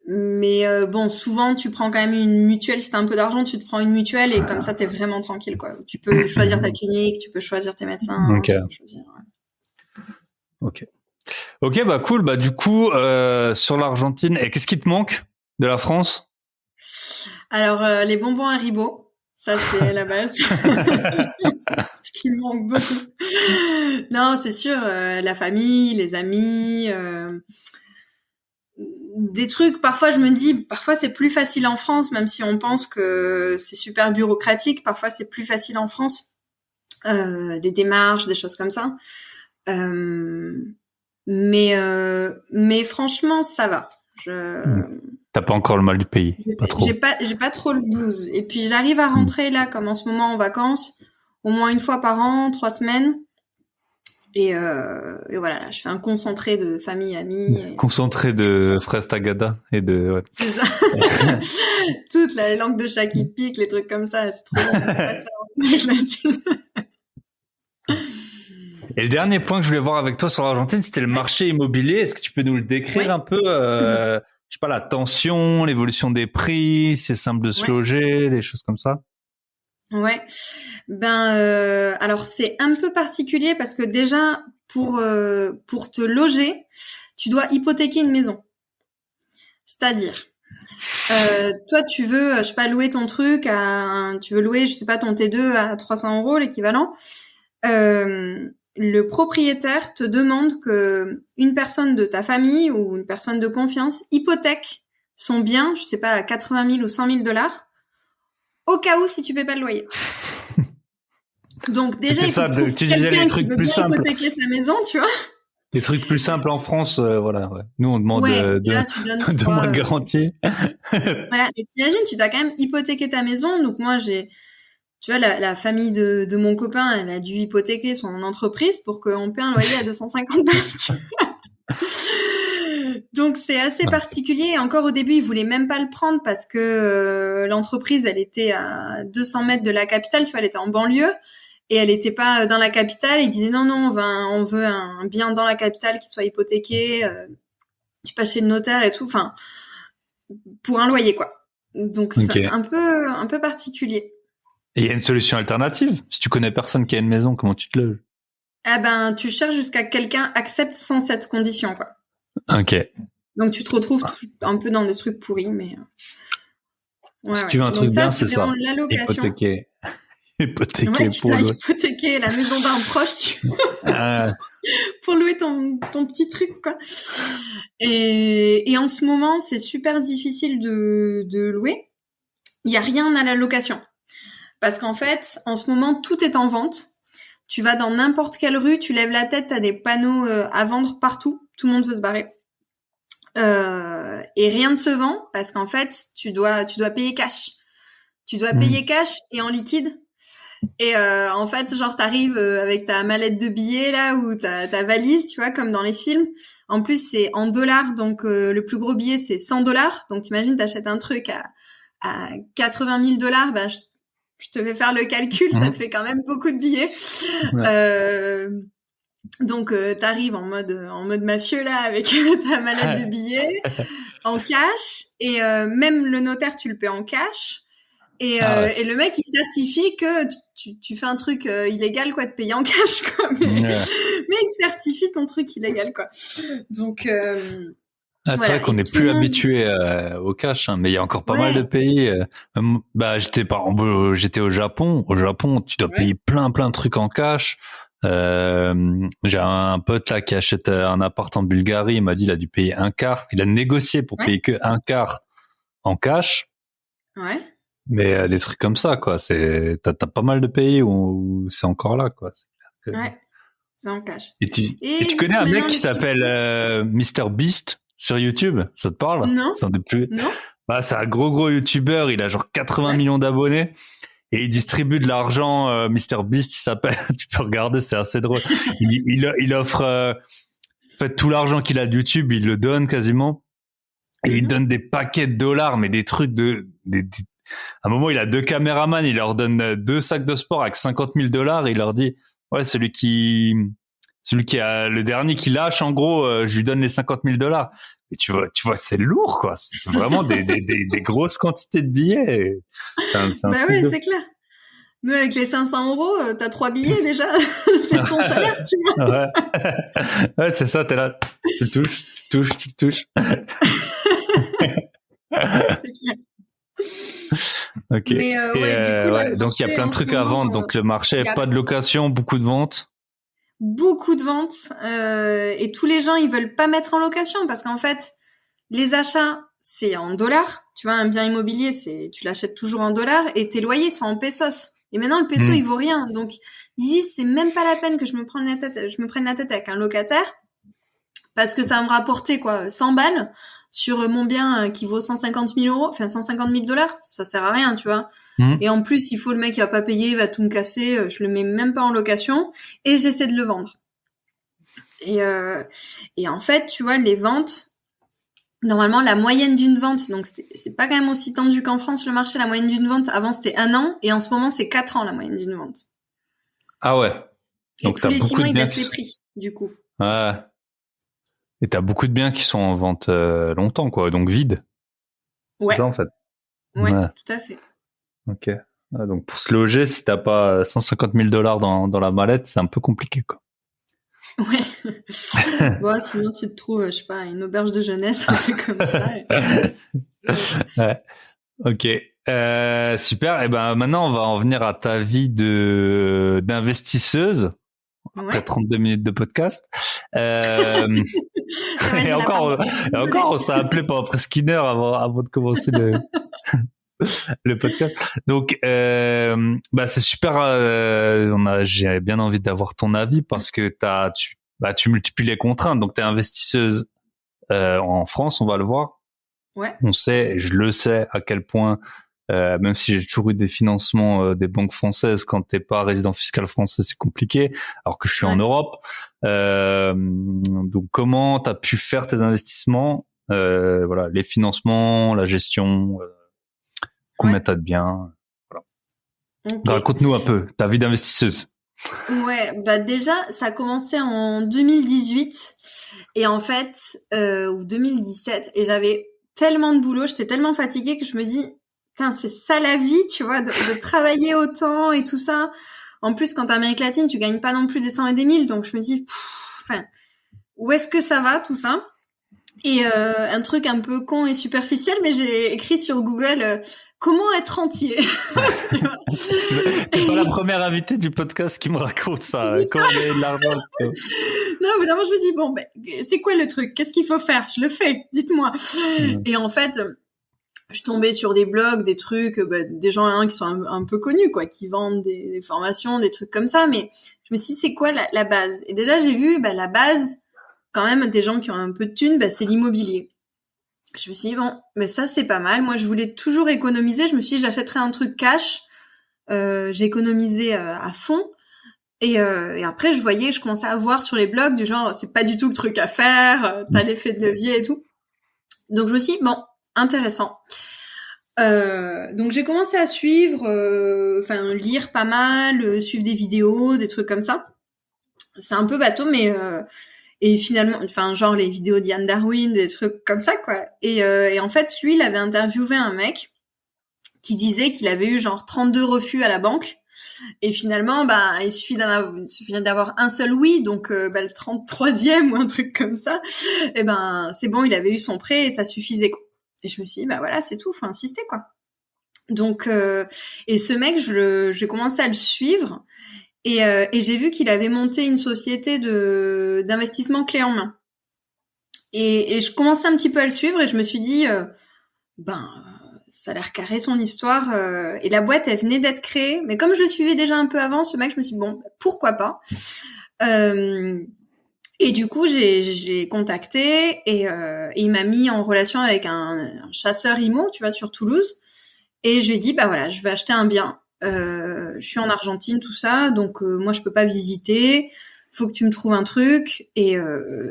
Mais bon, souvent, tu prends quand même une mutuelle. Si t'as un peu d'argent, tu te prends une mutuelle et comme ça, t'es vraiment tranquille, quoi. Tu peux choisir ta clinique, tu peux choisir tes médecins. Ok. Ok, bah cool. Bah du coup, sur l'Argentine, et qu'est-ce qui te manque de la France? Alors, les bonbons Haribo, ça c'est la base. Ce qui me manque beaucoup. Non, c'est sûr, la famille, les amis, des trucs. Parfois, je me dis, parfois c'est plus facile en France, même si on pense que c'est super bureaucratique. Parfois, c'est plus facile en France, des démarches, des choses comme ça. Mais franchement, ça va. T'as pas encore le mal du pays, pas trop. J'ai pas trop le blues. Et puis j'arrive à rentrer là, comme en ce moment en vacances, au moins une fois par an, 3 semaines. Et voilà, là, je fais un concentré de famille, amis. Concentré de fraises tagada et de. Ouais. C'est ça. Toute la langue de chat qui pique, les trucs comme ça, c'est trop bon. Et le dernier point que je voulais voir avec toi sur l'Argentine, c'était le marché immobilier. Est-ce que tu peux nous le décrire un peu, je sais pas, la tension, l'évolution des prix, c'est simple de se loger, des choses comme ça? Ouais. Alors c'est un peu particulier parce que déjà pour te loger, tu dois hypothéquer une maison. C'est-à-dire toi tu veux, je sais pas, louer ton truc tu veux louer, je sais pas, ton T2 à 300 € l'équivalent. Le propriétaire te demande que une personne de ta famille ou une personne de confiance hypothèque son bien, je sais pas, à 80 000 ou 100 000 $, au cas où si tu paies pas le loyer. Donc déjà, il faut trouver quelqu'un qui veut bien hypothéquer sa maison, tu vois. Des trucs plus simples en France, voilà. Ouais. Nous, on demande deux mois de garantie. Voilà, mais t'imagines, tu dois quand même hypothéquer ta maison. Donc moi, tu vois, la famille de mon copain, elle a dû hypothéquer son entreprise pour qu'on paie un loyer à 250 $. Donc c'est assez particulier. Et encore au début, ils voulaient même pas le prendre parce que l'entreprise, elle était à 200 mètres de la capitale. Tu vois, elle était en banlieue et elle était pas dans la capitale. Ils disaient non, on veut un bien dans la capitale qui soit hypothéqué. Tu passes chez le notaire et tout. Enfin, pour un loyer, quoi. Donc c'est un peu particulier. Et il y a une solution alternative. Si tu connais personne qui a une maison, comment tu te loges? Tu cherches jusqu'à quelqu'un accepte sans cette condition, quoi. Ok. Donc tu te retrouves un peu dans des trucs pourris, mais. Si tu veux un truc bien, c'est ça. L'allocation. Hypothéquer tu dois hypothéquer la maison d'un proche pour louer ton petit truc, quoi. Et en ce moment, c'est super difficile de louer. Il y a rien à la location. Parce qu'en fait, en ce moment, tout est en vente. Tu vas dans n'importe quelle rue, tu lèves la tête, t'as des panneaux à vendre partout. Tout le monde veut se barrer. Et rien ne se vend parce qu'en fait, tu dois payer cash. Tu dois payer cash et en liquide. Et en fait, genre t'arrives avec ta mallette de billets là ou ta valise, tu vois, comme dans les films. En plus, c'est en dollars, donc le plus gros billet c'est 100 $. Donc t'imagines, t'achètes un truc à 80 000 $, je te fais faire le calcul, ça te fait quand même beaucoup de billets. Donc t'arrives en mode mafieux là avec ta mallette de billets en cash et même le notaire tu le paies en cash et le mec il certifie que tu fais un truc illégal quoi de payer en cash quoi mais il certifie ton truc illégal quoi. Donc c'est voilà, vrai qu'on n'est plus habitué au cash, hein, mais il y a encore pas mal de pays. J'étais au Japon. Au Japon, tu dois payer plein de trucs en cash. J'ai un pote là qui achète un appart en Bulgarie. Il m'a dit il a dû payer un quart. Il a négocié pour payer que un quart en cash. Ouais. Mais des trucs comme ça, quoi. T'as pas mal de pays où c'est encore là, quoi. C'est clair que... Ouais. C'est en cash. Et tu connais un mec qui s'appelle Mr Beast sur YouTube? Ça te parle? Non. C'est un des plus... Non. Bah, c'est un gros YouTuber. Il a genre 80 millions d'abonnés. Et il distribue de l'argent. Mr Beast, il s'appelle. Tu peux regarder, c'est assez drôle. il offre en fait tout l'argent qu'il a de YouTube, il le donne quasiment. Et il donne des paquets de dollars, mais des trucs à un moment, il a 2 caméramans, il leur donne 2 sacs de sport avec 50 000 $. Il leur dit, ouais, celui qui a le dernier qui lâche, en gros, je lui donne les 50 000 $. Et tu vois, c'est lourd, quoi. C'est vraiment des grosses quantités de billets. Bah ouais, c'est clair. Nous, avec les 500 €, t'as 3 billets déjà. C'est ton salaire, tu vois. Ouais, c'est ça, t'es là. Tu touches. C'est clair. Ok. Mais du coup, donc il y a plein de trucs à vendre. Donc le marché, pas de location, beaucoup de ventes. Beaucoup de ventes et tous les gens ils veulent pas mettre en location parce qu'en fait les achats c'est en dollars. Tu vois, un bien immobilier tu l'achètes toujours en dollars et tes loyers sont en pesos. Et maintenant le peso il vaut rien. Donc ils disent c'est même pas la peine que je me prenne la tête avec un locataire parce que ça va me rapporter 100 balles sur mon bien qui vaut 150 000 €, enfin 150 000 $, ça sert à rien, tu vois. Et en plus, il faut le mec qui va pas payer, il va tout me casser, je le mets même pas en location et j'essaie de le vendre. Et en fait, tu vois, les ventes, normalement, la moyenne d'une vente, donc c'est pas quand même aussi tendu qu'en France, le marché, la moyenne d'une vente, avant c'était 1 an et en ce moment c'est 4 ans la moyenne d'une vente. Ah ouais. Donc et tous les 6 mois, ils baissent les prix, du coup. Ouais. Et t'as beaucoup de biens qui sont en vente longtemps, quoi, donc vides. Ouais. C'est ça, en fait. Ouais, tout à fait. Ok. Donc pour se loger, si t'as pas 150 000 $ dans la mallette, c'est un peu compliqué, quoi. Ouais. Bon, sinon tu te trouves, je sais pas, une auberge de jeunesse, un truc comme ça. Ouais. Ok. Super. Et ben maintenant, on va en venir à ta vie d'investisseuse. Après 32 minutes de podcast. Et encore, on s'est appelé pendant presque 1 heure avant de commencer le podcast. Donc, c'est super. J'ai bien envie d'avoir ton avis parce que tu multiplies les contraintes. Donc, t'es investisseuse en France, on va le voir. Ouais. On sait, je le sais, à quel point. Même si j'ai toujours eu des financements des banques françaises, quand t'es pas résident fiscal français, c'est compliqué. Alors que je suis en Europe. Donc, comment t'as pu faire tes investissements, voilà, les financements, la gestion, combien t'as de biens, voilà. Okay. Raconte-nous un peu ta vie d'investisseuse. Ouais, bah déjà, ça a commencé en 2018 et en fait, ou 2017, et j'avais tellement de boulot, j'étais tellement fatiguée que je me dis, putain, c'est ça la vie, tu vois, de travailler autant et tout ça. En plus, quand t'es en Amérique latine, tu gagnes pas non plus des 100 et des 1000, donc je me dis, où est-ce que ça va tout ça? Et un truc un peu con et superficiel, mais j'ai écrit sur Google comment être rentier. T'es pas la première invitée du podcast qui me raconte ça. Comment gagner de l'argent. Non, évidemment, je me dis c'est quoi le truc? Qu'est-ce qu'il faut faire? Je le fais. Dites-moi. Et en fait, je tombais sur des blogs, des trucs, des gens qui sont un peu connus, quoi, qui vendent des formations, des trucs comme ça. Mais je me suis dit, c'est quoi la base? Et déjà, j'ai vu la base. Quand même, des gens qui ont un peu de thunes, c'est l'immobilier. Je me suis dit, mais ça, c'est pas mal. Moi, je voulais toujours économiser. Je me suis dit, j'achèterais un truc cash. J'ai économisé à fond. Et après, je commençais à voir sur les blogs du genre, c'est pas du tout le truc à faire. T'as l'effet de levier et tout. Donc, je me suis dit, intéressant. Donc, j'ai commencé à suivre, lire pas mal, suivre des vidéos, des trucs comme ça. c'est un peu bateau, mais et finalement, enfin, genre les vidéos d'Ian Darwin, des trucs comme ça, quoi. Et en fait, lui, il avait interviewé un mec qui disait qu'il avait eu genre 32 refus à la banque. Et finalement, bah, il suffit d'avoir un seul oui, donc bah, le 33e ou un truc comme ça, et ben c'est bon, il avait eu son prêt et ça suffisait, quoi. Et je me suis dit, bah voilà, c'est tout, faut insister, quoi. Donc, et ce mec, j'ai commencé à le suivre et j'ai vu qu'il avait monté une société d'investissement clé en main. Et je commençais un petit peu à le suivre et je me suis dit, ben ça a l'air carré son histoire. Et la boîte, elle venait d'être créée. Mais comme je le suivais déjà un peu avant, ce mec, je me suis dit, bon, pourquoi pas. Et du coup, je l'ai contacté et il m'a mis en relation avec un chasseur IMO, tu vois, sur Toulouse. Et je lui ai dit, bah voilà, je vais acheter un bien. Je suis en Argentine, tout ça, donc moi, je peux pas visiter. Faut que tu me trouves un truc et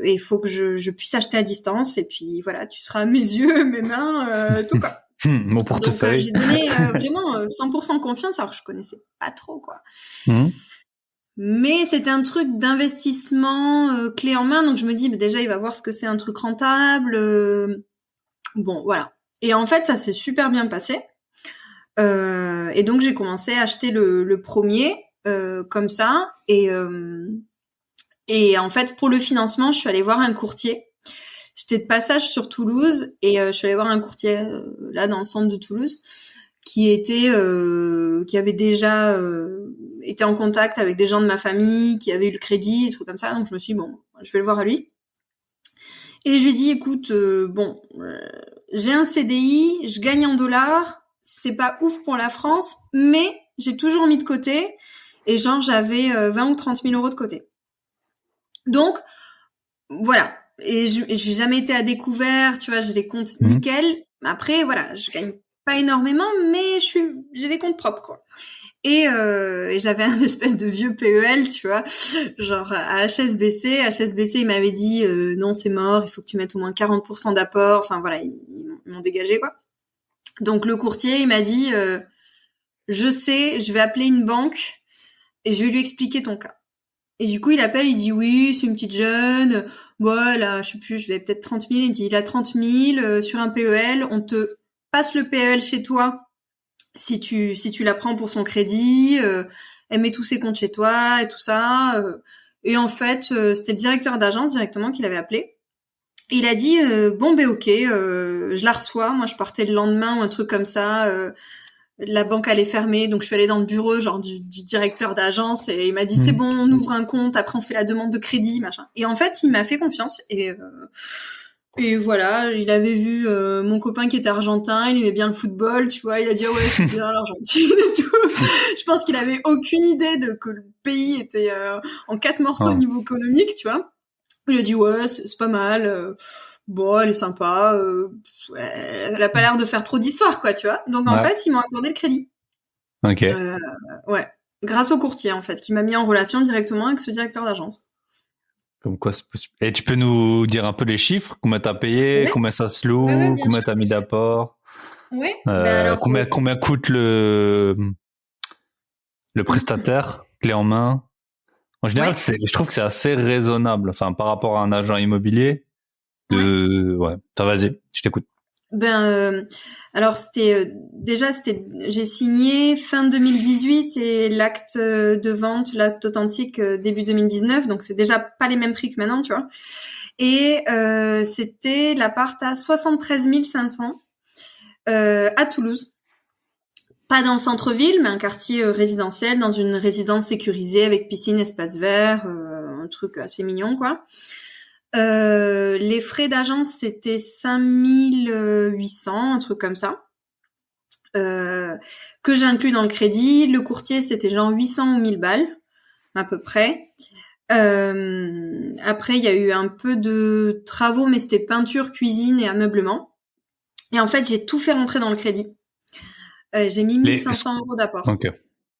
il faut que je puisse acheter à distance. Et puis voilà, tu seras à mes yeux, mes mains, tout quoi. Mon portefeuille. Donc j'ai donné vraiment 100% confiance, alors que je connaissais pas trop, quoi. Mais c'était un truc d'investissement clé en main, donc je me dis, bah, déjà, il va voir ce que c'est un truc rentable. Bon, voilà. Et en fait, ça s'est super bien passé. Et donc, j'ai commencé à acheter le premier, comme ça. Et en fait, pour le financement, je suis allée voir un courtier. J'étais de passage sur Toulouse et je suis allée voir un courtier là dans le centre de Toulouse qui avait déjà été en contact avec des gens de ma famille qui avaient eu le crédit, des trucs comme ça. Donc je me suis dit, bon, je vais le voir à lui. Et je lui ai dit, écoute, j'ai un CDI, je gagne en dollars, c'est pas ouf pour la France, mais j'ai toujours mis de côté et genre j'avais 20 ou 30 000 euros de côté. Donc voilà. Et j'ai jamais été à découvert, tu vois, j'ai des comptes nickel. Après, voilà, je gagne pas énormément, mais j'ai des comptes propres, quoi. Et j'avais un espèce de vieux PEL, tu vois, genre à HSBC. HSBC, il m'avait dit, non, c'est mort, il faut que tu mettes au moins 40% d'apport. Enfin, voilà, ils m'ont dégagé, quoi. Donc, le courtier, il m'a dit, je sais, je vais appeler une banque et je vais lui expliquer ton cas. Et du coup, il appelle, il dit oui, c'est une petite jeune. Voilà, je sais plus, je l'avais peut-être 30 000. Il dit, il a 30 000 sur un PEL. On te passe le PEL chez toi si tu la prends pour son crédit. Elle met tous ses comptes chez toi et tout ça. Et en fait, c'était le directeur d'agence directement qui l'avait appelé. Et il a dit, bon, ben ok, je la reçois. Moi, je partais le lendemain ou un truc comme ça. La banque allait fermer, donc je suis allée dans le bureau genre du directeur d'agence et il m'a dit c'est bon, on ouvre un compte, après on fait la demande de crédit, machin. Et en fait, il m'a fait confiance et voilà, il avait vu mon copain qui était argentin, il aimait bien le football, tu vois, il a dit ouais, c'est bien l'Argentine et tout. Je pense qu'il avait aucune idée de que le pays était en 4 morceaux au niveau économique, tu vois. Il a dit ouais, c'est pas mal. Bon, elle est sympa, elle a pas l'air de faire trop d'histoire, quoi, tu vois. Donc, en fait, ils m'ont accordé le crédit. Ok. Ouais. Grâce au courtier, en fait, qui m'a mis en relation directement avec ce directeur d'agence. Comme quoi, c'est possible. Et tu peux nous dire un peu les chiffres? Combien t'as payé? Combien ça se loue? Combien t'as mis d'apport? Oui. Combien coûte le prestataire, clé en main? En général, je trouve que c'est assez raisonnable. Enfin, par rapport à un agent immobilier. Enfin, vas-y, je t'écoute. Alors j'ai signé fin 2018 et l'acte de vente, l'acte authentique début 2019, donc c'est déjà pas les mêmes prix que maintenant, tu vois. Et c'était l'appart à 73 500 à Toulouse. Pas dans le centre-ville, mais un quartier résidentiel, dans une résidence sécurisée avec piscine, espace vert, un truc assez mignon, quoi. Les frais d'agence, c'était 5800, un truc comme ça, que j'ai inclus dans le crédit. Le courtier, c'était genre 800 ou 1000 balles, à peu près. Après, il y a eu un peu de travaux, mais c'était peinture, cuisine et ameublement. Et en fait, j'ai tout fait rentrer dans le crédit. J'ai mis 1500 euros d'apport. Ok.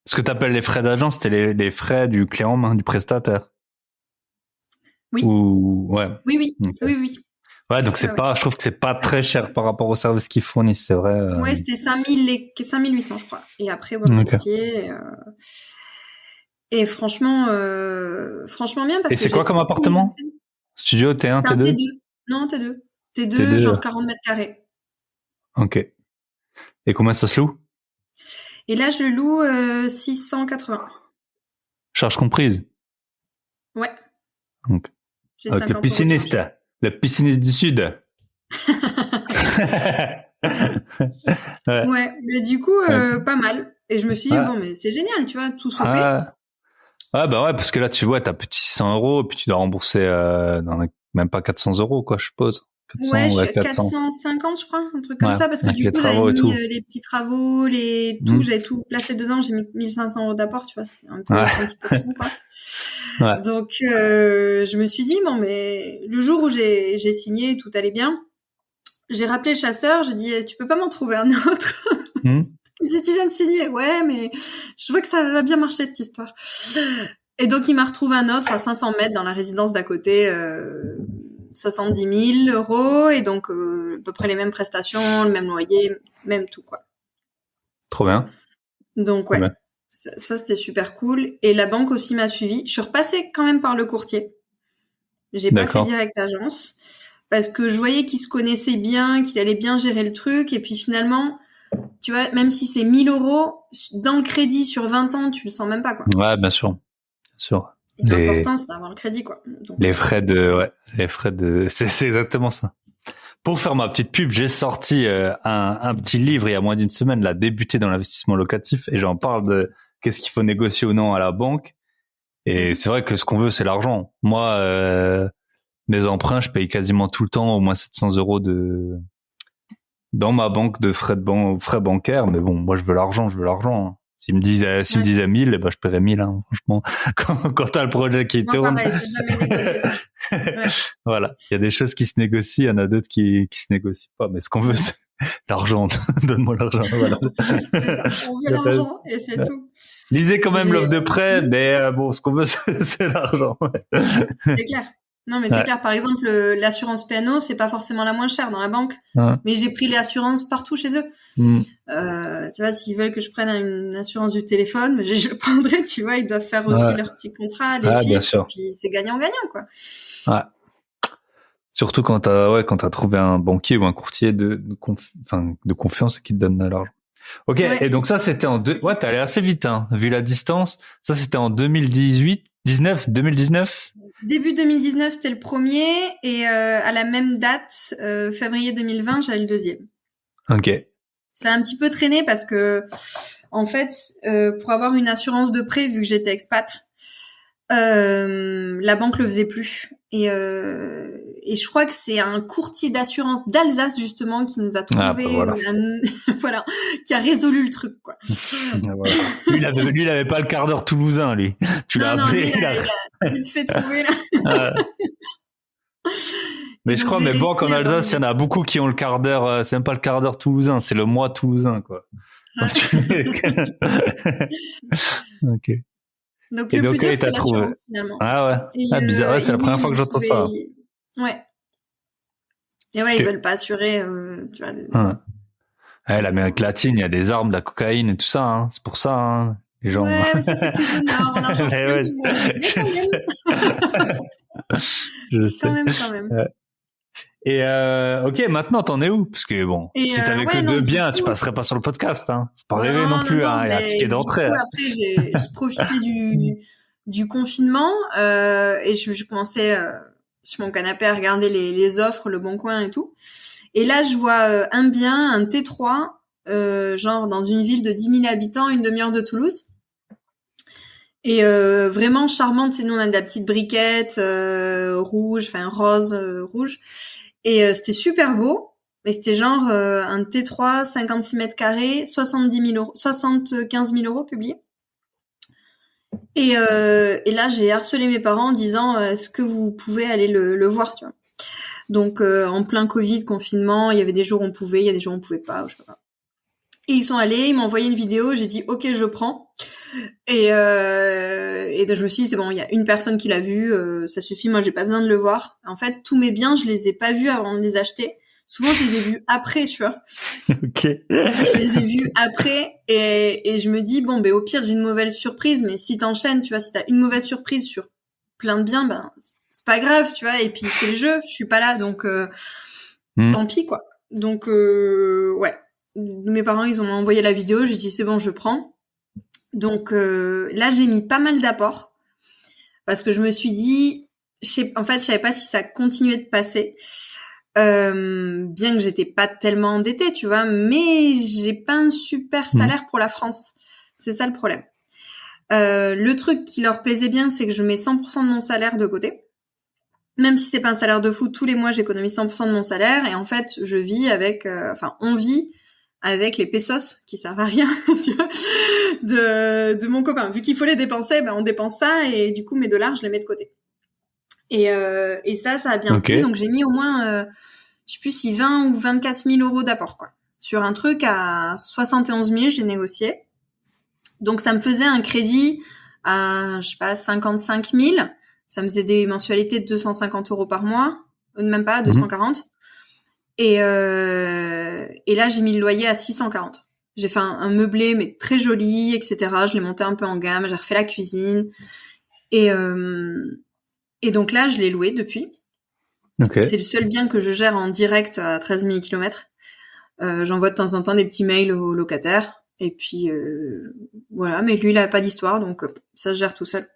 Ce que tu appelles les frais d'agence, c'était les frais du clé en main, du prestataire. Oui. Ouais. Oui. Okay. Oui. Ouais, donc je trouve que c'est pas très cher par rapport au service qu'ils fournissent, c'est vrai. Ouais, c'était 5800, je crois. Et après, voilà, le courtier. Et franchement, franchement bien parce Et que c'est quoi comme appartement? Studio, T1, C'est un T2? T2. Non, T2. T2, T2. genre 40 mètres carrés. Ok. Et combien ça se loue? Et là, je le loue 680. Charge comprise. Ouais. Donc, J'ai avec le 50 € de pisciniste. charge. Le pisciniste du Sud. Ouais. Ouais, mais du coup, Ouais. pas mal. Et je me suis dit, Ouais. bon, mais c'est génial, tu vois, tout sauté. Ah. Ouais, bah ouais, parce que là, tu vois, t'as petit 600 €, puis tu dois rembourser même pas 400 € quoi, je suppose. Ouais, 400, je suis ouais, à 400. 450, je crois, un truc comme Ouais, ça, parce que avec du les coup, j'avais travaux et mis tout. les petits travaux, Hmm. j'avais tout placé dedans, j'ai mis 1500 € d'apport, tu vois, c'est un peu Ouais. 110%, quoi. Ouais. Donc, je me suis dit, bon, mais le jour où j'ai signé, tout allait bien, j'ai rappelé le chasseur, j'ai dit, tu peux pas m'en trouver un autre? Hmm. Il dit, tu viens de signer. Ouais, mais je vois que ça va bien marcher, cette histoire. Et donc, il m'a retrouvé un autre à 500 mètres dans la résidence d'à côté, 70 000 €, et donc à peu près les mêmes prestations, le même loyer, même tout, quoi. Trop bien. Donc, Trop ouais, bien. ça c'était super cool. Et la banque aussi m'a suivi. Je suis repassée quand même par le courtier. J'ai pas fait D'accord. direct agence, parce que je voyais qu'il se connaissait bien, qu'il allait bien gérer le truc, et puis finalement... Tu vois, même si c'est 1 000 € dans le crédit sur 20 ans, tu le sens même pas, quoi. Ouais, bien sûr. Bien sûr. Et l'important, c'est d'avoir le crédit, quoi. Donc, Les frais de, c'est exactement ça. Pour faire ma petite pub, j'ai sorti un petit livre il y a moins d'une semaine, là, débuter dans l'investissement locatif, et j'en parle de qu'est-ce qu'il faut négocier ou non à la banque. Et c'est vrai que ce qu'on veut, c'est l'argent. Moi, mes emprunts, je paye quasiment tout le temps au moins 700 € dans ma banque de frais bancaires. Mais bon, moi, je veux l'argent, hein. S'ils me disaient 1000, eh ben, je paierais 1000, hein, franchement. Quand t'as le projet qui moi, tourne. pareil, j'ai jamais négocié ça. Ouais. Voilà. Il y a des choses qui se négocient, il y en a d'autres qui se négocient pas. Mais ce qu'on veut, c'est l'argent. Donne-moi l'argent. Voilà. C'est ça. On veut l'argent et c'est tout. Lisez quand même l'offre de prêt, mais bon, ce qu'on veut, c'est l'argent. C'est clair. Non, mais c'est clair. Par exemple, l'assurance P&O, c'est pas forcément la moins chère dans la banque. Ouais. Mais j'ai pris l'assurance partout chez eux. Tu vois, s'ils veulent que je prenne une assurance du téléphone, je le prendrai, tu vois, ils doivent faire aussi leur petit contrat, les bien chiffres, sûr. puis c'est gagnant-gagnant, quoi. Ouais. Surtout quand t'as trouvé un banquier ou un courtier de confiance qui te donne de l'argent. Ok. Ouais. Et donc ça, c'était ouais, t'es allé assez vite, hein, vu la distance. Ça, c'était en 2018, 2019. Début 2019, c'était le premier, et à la même date, février 2020, j'avais le deuxième. Ok. Ça a un petit peu traîné parce que, en fait, pour avoir une assurance de prêt, vu que j'étais expat, la banque le faisait plus. Et je crois que c'est un courtier d'assurance d'Alsace, justement, qui nous a trouvé, voilà. qui a résolu le truc, quoi. Voilà. Lui, il avait pas le quart d'heure toulousain, lui. Tu l'as appelé. Il a vite fait trouver, là. Mais je crois, mes banques en Alsace, il y en a beaucoup qui ont le quart d'heure, c'est même pas le quart d'heure toulousain, c'est le mois toulousain, quoi. Ok. Donc, le plus dur, c'était l'assurance, finalement. Ah ouais. Bizarre. Ouais, c'est la première fois que j'entends ça. Ouais. Et ouais, ils veulent pas assurer, tu vois. L'Amérique latine, il y a des armes, de la cocaïne et tout ça, hein. C'est pour ça, hein. Les gens. Ouais, mais ça, c'est plus au nord, en Argentine. Je sais. Quand même. Ouais. Et ok, maintenant t'en es où? Parce que bon, si t'avais que deux biens, tu passerais pas sur le podcast, hein. Faut pas rêver non plus, hein. Il y a un ticket d'entrée. Après, j'ai profité du confinement et je commençais sur mon canapé à regarder les offres, le Bon Coin et tout. Et là, je vois un bien, un T3, genre dans une ville de 10 000 habitants, une demi-heure de Toulouse. Et vraiment charmante, c'est nous on a de la petite briquette rouge, enfin rose rouge, et c'était super beau. Mais c'était genre un T3, 56 mètres carrés, 75 000 € publié. Et là j'ai harcelé mes parents en disant est-ce que vous pouvez aller le voir, tu vois. Donc en plein Covid, confinement, il y avait des jours où on pouvait, il y a des jours où on pouvait pas, je sais pas. Et ils sont allés, ils m'ont envoyé une vidéo, j'ai dit ok, je prends. Et donc je me suis dit c'est bon, il y a une personne qui l'a vu, ça suffit, moi j'ai pas besoin de le voir. En fait, tous mes biens, je les ai pas vus avant de les acheter. Souvent je les ai vus après, tu vois. Ok. Je les ai vus après et je me dis bon, ben au pire j'ai une mauvaise surprise, mais si t'enchaînes, tu vois, si t'as une mauvaise surprise sur plein de biens, ben c'est pas grave, tu vois. Et puis c'est le jeu, je suis pas là, donc tant pis quoi. Donc ouais, mes parents ils ont envoyé la vidéo, j'ai dit c'est bon, je prends. Donc là j'ai mis pas mal d'apports parce que je me suis dit, en fait je savais pas si ça continuait de passer. Bien que j'étais pas tellement endettée, tu vois, mais j'ai pas un super salaire pour la France. C'est ça le problème. Le truc qui leur plaisait bien, c'est que je mets 100% de mon salaire de côté. Même si c'est pas un salaire de fou, tous les mois j'économise 100% de mon salaire et en fait je vis avec, on vit avec les pesos qui servent à rien, tu vois, de mon copain. Vu qu'il faut les dépenser, ben on dépense ça et du coup mes dollars je les mets de côté. Et ça a bien plu, donc j'ai mis au moins, je sais plus si 20 ou 24 000 euros d'apport quoi. Sur un truc à 71 000, j'ai négocié. Donc ça me faisait un crédit à, je sais pas, 55 000. Ça me faisait des mensualités de 250 euros par mois, même pas, 240. Et là, j'ai mis le loyer à 640. J'ai fait un meublé, mais très joli, etc. Je l'ai monté un peu en gamme, j'ai refait la cuisine. Et donc là, je l'ai loué depuis. C'est le seul bien que je gère en direct à 13 000 km. J'envoie de temps en temps des petits mails aux locataires. Et puis, voilà. Mais lui, il a pas d'histoire, donc ça se gère tout seul.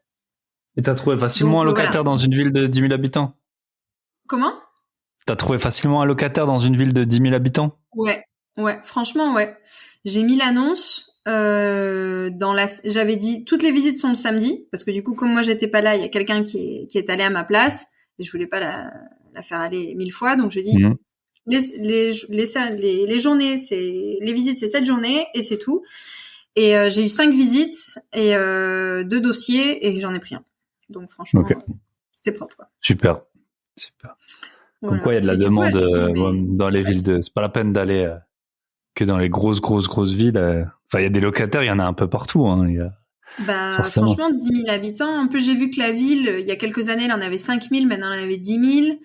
Et t'as trouvé facilement un locataire dans une ville de 10 000 habitants? Comment? T'as trouvé facilement un locataire dans une ville de 10 000 habitants? Ouais, franchement, ouais. J'ai mis l'annonce j'avais dit toutes les visites sont le samedi parce que du coup, comme moi j'étais pas là, il y a quelqu'un qui est allé à ma place et je voulais pas la faire aller 1000 fois, donc je dis les journées, les visites, c'est 7 journées et c'est tout. Et j'ai eu 5 visites et 2 dossiers et j'en ai pris un. Donc franchement, c'était propre quoi. Super. Voilà. Comme quoi il y a de la demande dans les villes c'est pas la peine d'aller que dans les grosses villes. Enfin, il y a des locataires, il y en a un peu partout. Hein. Franchement, 10 000 habitants. En plus, j'ai vu que la ville, il y a quelques années, elle en avait 5 000, maintenant elle en avait 10 000.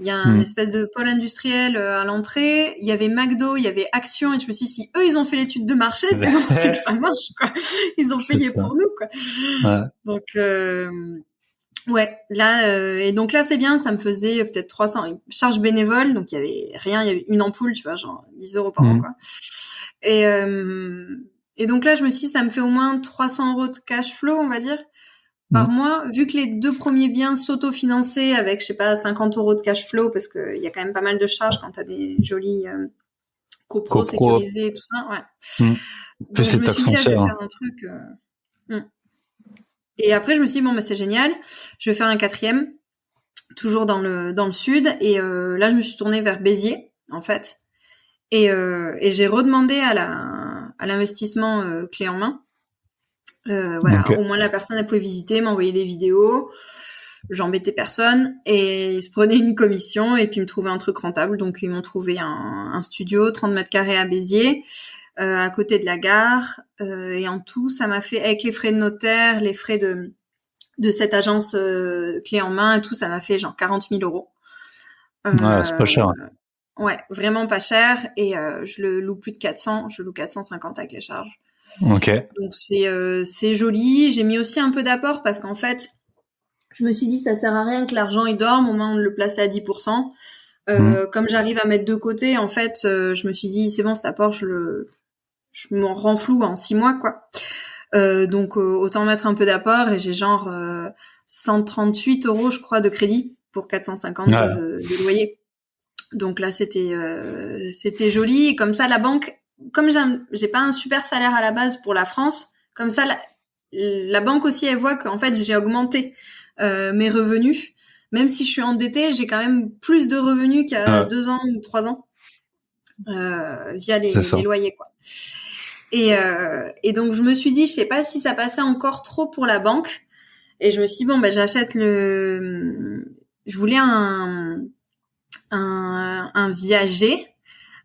Il y a un espèce de pôle industriel à l'entrée. Il y avait McDo, il y avait Action. Et je me suis dit, si eux, ils ont fait l'étude de marché, c'est bon, c'est que ça marche, quoi. Ils ont payé pour nous, quoi. Ouais. Donc, ouais, là, et donc là, c'est bien. Ça me faisait peut-être 300 charges bénévoles. Donc, il y avait rien. Il y avait une ampoule, tu vois, genre 10 euros par an, quoi. Et donc là, je me suis dit, ça me fait au moins 300 euros de cash flow, on va dire, par mois, vu que les 2 premiers biens s'autofinançaient avec, je sais pas, 50 euros de cash flow, parce que il y a quand même pas mal de charges quand t'as des jolis copros sécurisés et tout ça, ouais. Plus les taxes foncières. Je vais faire un truc. Et après, je me suis dit, bon, bah, c'est génial. Je vais faire un 4e, toujours dans le sud. Et là, je me suis tournée vers Béziers, en fait. Et j'ai redemandé à l'investissement clé en main. Voilà, au moins la personne elle pouvait visiter, m'envoyer des vidéos, j'embêtais personne et ils se prenaient une commission et puis me trouvaient un truc rentable. Donc ils m'ont trouvé un studio 30 mètres carrés à Béziers, à côté de la gare, et en tout ça m'a fait, avec les frais de notaire, les frais de cette agence clé en main et tout, ça m'a fait genre 40 000 euros. Ouais, c'est pas cher. Ouais, vraiment pas cher et je le loue plus de 400, je loue 450 avec les charges. Ok. Donc c'est joli. J'ai mis aussi un peu d'apport parce qu'en fait, je me suis dit ça sert à rien que l'argent il dorme, au moins on le plaçait à 10%. Comme j'arrive à mettre de côté, en fait, je me suis dit c'est bon cet apport, je m'en renfloue en 6 mois quoi. Donc autant mettre un peu d'apport et j'ai genre 138 euros je crois de crédit pour 450 de loyer. Donc là c'était joli et comme ça la banque, comme j'ai pas un super salaire à la base pour la France, comme ça la banque aussi elle voit qu'en fait j'ai augmenté mes revenus, même si je suis endettée, j'ai quand même plus de revenus qu'il y a 2 ans ou 3 ans via les loyers quoi. Et donc je me suis dit je sais pas si ça passait encore trop pour la banque et je me suis dit bon ben j'achète je voulais un viager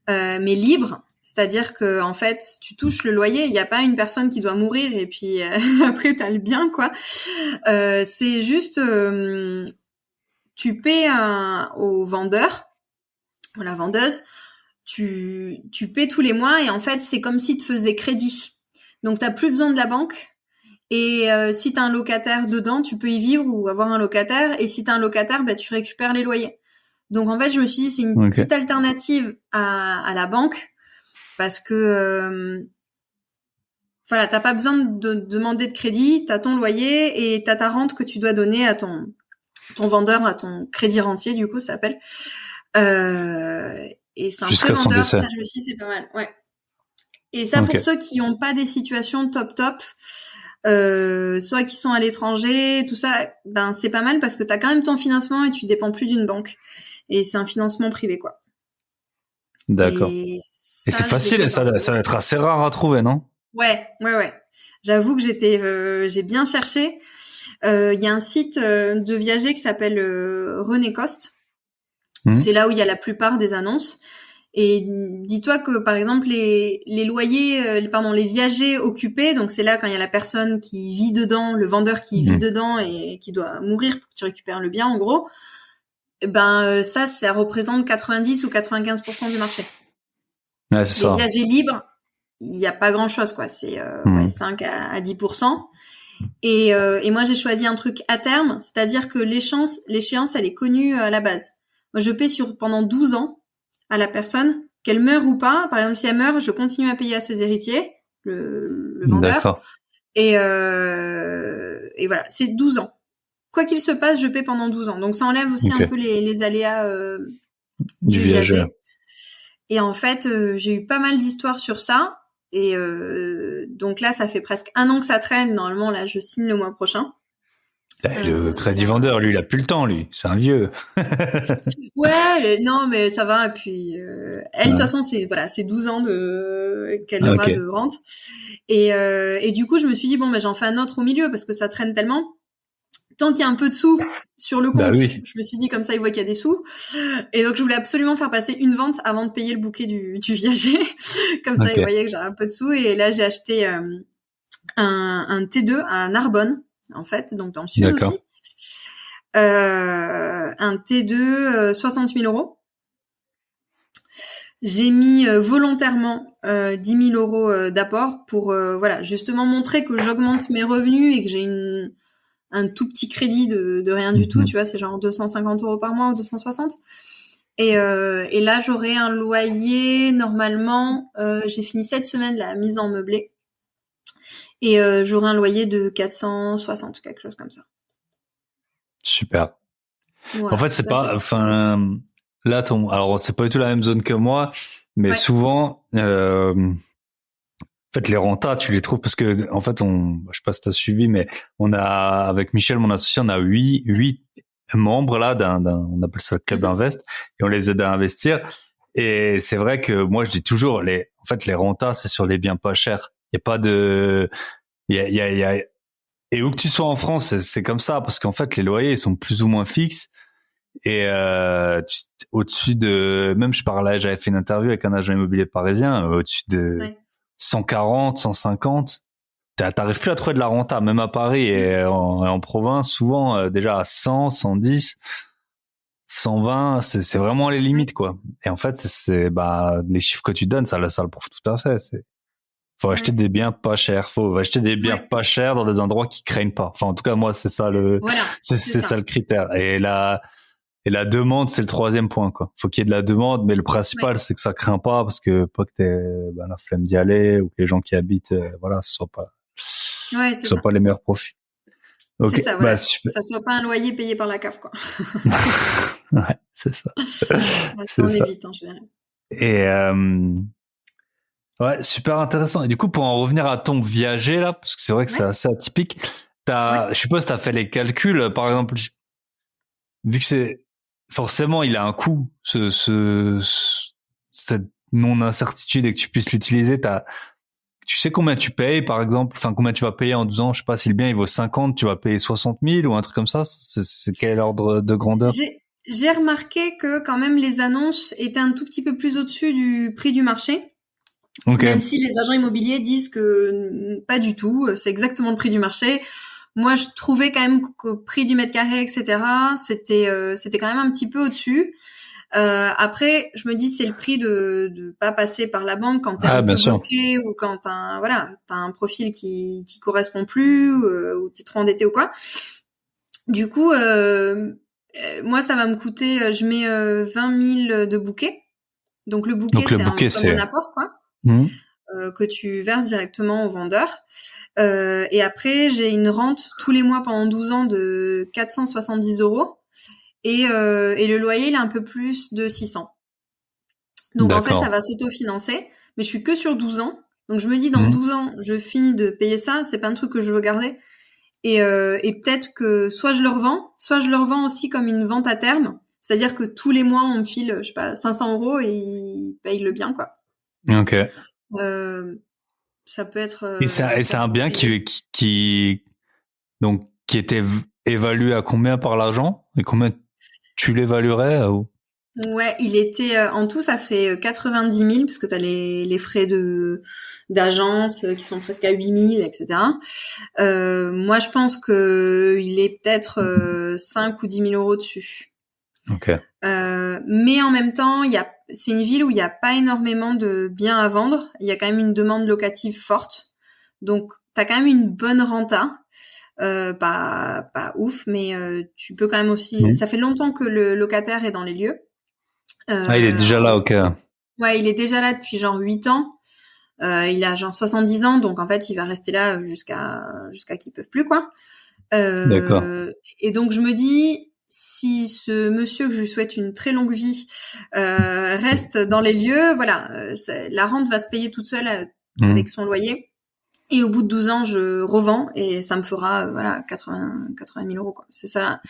mais libre. C'est-à-dire que en fait, tu touches le loyer, il n'y a pas une personne qui doit mourir et puis après t'as le bien quoi. C'est juste tu paies au vendeur, ou la vendeuse, tu paies tous les mois et en fait c'est comme si tu faisais crédit. Donc t'as plus besoin de la banque Et si tu as un locataire dedans, tu peux y vivre ou avoir un locataire. Et si tu as un locataire, bah, tu récupères les loyers. Donc en fait, je me suis dit, c'est une petite alternative à la banque parce que voilà, t'as pas besoin de demander de crédit, t'as ton loyer et t'as ta rente que tu dois donner à ton vendeur, à ton crédit rentier, du coup, ça s'appelle. Et c'est un Jusqu'à son pré-vendeur, décès. ça, je me suis dit, c'est pas mal, ouais. Et ça, pour ceux qui n'ont pas des situations top, soit qui sont à l'étranger, tout ça, ben c'est pas mal parce que t'as quand même ton financement et tu dépends plus d'une banque. Et c'est un financement privé, quoi. D'accord. Et c'est facile, ça va être assez rare à trouver, non? Ouais. J'avoue que j'ai bien cherché. Il y a un site de viager qui s'appelle René Coste. C'est là où il y a la plupart des annonces. Et dis-toi que par exemple les loyers, les viagers occupés, donc c'est là quand il y a la personne qui vit dedans, le vendeur qui vit dedans et qui doit mourir pour que tu récupères le bien, en gros. Ben ça représente 90 ou 95% du marché. Ouais, c'est ça. Les viagers libres, il y a pas grand-chose, quoi. C'est 5 à 10%. Et moi j'ai choisi un truc à terme, c'est-à-dire que l'échéance elle est connue à la base. Moi je paie pendant 12 ans à la personne, qu'elle meure ou pas. Par exemple, si elle meurt, je continue à payer à ses héritiers, le vendeur. D'accord. Et voilà, c'est 12 ans. Quoi qu'il se passe, je paie pendant 12 ans. Donc ça enlève aussi un peu les aléas du viager. Et en fait, j'ai eu pas mal d'histoires sur ça. Et donc là, ça fait presque 1 an que ça traîne. Normalement, là, je signe le mois prochain. Le crédit vendeur, lui, il a plus le temps, lui. C'est un vieux. Ouais, non, mais ça va. Et puis, elle, de toute façon, c'est 12 ans qu'elle aura de rente. Et du coup, je me suis dit, bon, ben, j'en fais un autre au milieu parce que ça traîne tellement. Tant qu'il y a un peu de sous sur le compte, je me suis dit, comme ça, il voit qu'il y a des sous. Et donc, je voulais absolument faire passer une vente avant de payer le bouquet du viager. Comme ça, il voyait que j'avais un peu de sous. Et là, j'ai acheté un T2 à Narbonne, en fait, donc dans le sud aussi. Un T2 60 000 euros. J'ai mis volontairement 10 000 euros d'apport pour justement montrer que j'augmente mes revenus et que j'ai un tout petit crédit de rien du tout, tu vois, c'est genre 250 euros par mois ou 260. Et là, j'aurai un loyer, normalement, j'ai fini cette semaine la mise en meublé. Et j'aurai un loyer de 460, quelque chose comme ça. Super. Voilà, en fait, c'est pas, là, alors c'est pas du tout la même zone que moi, mais souvent, en fait, les rentas, tu les trouves parce que, en fait, je sais pas si t'as suivi, mais avec Michel, mon associé, on a 8 membres, là, on appelle ça le Club Invest, et on les aide à investir. Et c'est vrai que moi, je dis toujours, en fait, les rentas, c'est sur les biens pas chers. Il y a pas de, et où que tu sois en France, c'est comme ça, parce qu'en fait, les loyers, ils sont plus ou moins fixes. Et au-dessus de, même j'avais fait une interview avec un agent immobilier parisien, au-dessus de 140, 150, t'arrives plus à trouver de la renta, même à Paris et en province, souvent déjà à 100, 110, 120, c'est vraiment les limites, quoi. Et en fait, les chiffres que tu donnes, ça le prouve tout à fait. Faut acheter des biens pas chers. Faut acheter des biens pas chers dans des endroits qui craignent pas. Enfin, en tout cas, moi, c'est ça c'est ça le critère. Et la demande, c'est le troisième point, quoi. Faut qu'il y ait de la demande, mais le principal, c'est que ça craint pas, parce que pas que t'aies la flemme d'y aller, ou que les gens qui habitent, ce soit pas les meilleurs profits. Okay. C'est ça, voilà. Ça soit pas un loyer payé par la CAF, quoi. Ouais, c'est ça. On évite, en général. Et ouais, super intéressant. Et du coup, pour en revenir à ton viager, là, parce que c'est vrai que c'est assez atypique, je suppose t'as fait les calculs, par exemple, vu que forcément, il a un coût, cette non-incertitude, et que tu puisses l'utiliser, tu sais combien tu payes, par exemple, enfin, combien tu vas payer en 12 ans, je sais pas si le bien, il vaut 50, tu vas payer 60 000 ou un truc comme ça, c'est quel ordre de grandeur? J'ai remarqué que quand même les annonces étaient un tout petit peu plus au-dessus du prix du marché. Okay. Même si les agents immobiliers disent que pas du tout, c'est exactement le prix du marché. Moi, je trouvais quand même qu'au prix du mètre carré, etc., c'était quand même un petit peu au-dessus. Après, je me dis c'est le prix de pas passer par la banque quand t'es un peu bloqué ou quand t'as un profil qui correspond plus ou t'es trop endetté ou quoi. Du coup, moi ça va me coûter, je mets 20 000 de bouquet. Donc le bouquet, c'est un apport quoi. Que tu verses directement au vendeur. Et après, j'ai une rente tous les mois pendant 12 ans de 470 €. Et le loyer, il est un peu plus de 600. Donc en fait, ça va s'autofinancer. Mais je suis que sur 12 ans. Donc je me dis, dans 12 ans, je finis de payer ça. C'est pas un truc que je veux garder. Et peut-être que soit je le revends aussi comme une vente à terme. C'est-à-dire que tous les mois, on me file, je sais pas, 500 € et ils payent le bien, quoi. Ok. Ça peut être. Et c'est un bien qui était évalué à combien par l'argent et combien tu l'évaluerais ou... Ouais, il était en tout, ça fait 90 000 parce que t'as les frais d'agence qui sont presque à 8 000, etc. Moi, je pense que il est peut-être 5 ou 10 000 € dessus. Ok. Mais en même temps, c'est une ville où il y a pas énormément de biens à vendre. Il y a quand même une demande locative forte, donc t'as quand même une bonne renta. Pas ouf, mais tu peux quand même aussi. Ça fait longtemps que le locataire est dans les lieux. Il est déjà là, ok. Ouais, il est déjà là depuis genre 8 ans. Il a genre 70 ans, donc en fait, il va rester là jusqu'à qu'ils peuvent plus, quoi. D'accord. Et donc, je me dis, si ce monsieur, que je lui souhaite une très longue vie, reste dans les lieux, voilà, la rente va se payer toute seule avec son loyer. Et au bout de 12 ans, je revends et ça me fera, 80 000 €, quoi. C'est ça.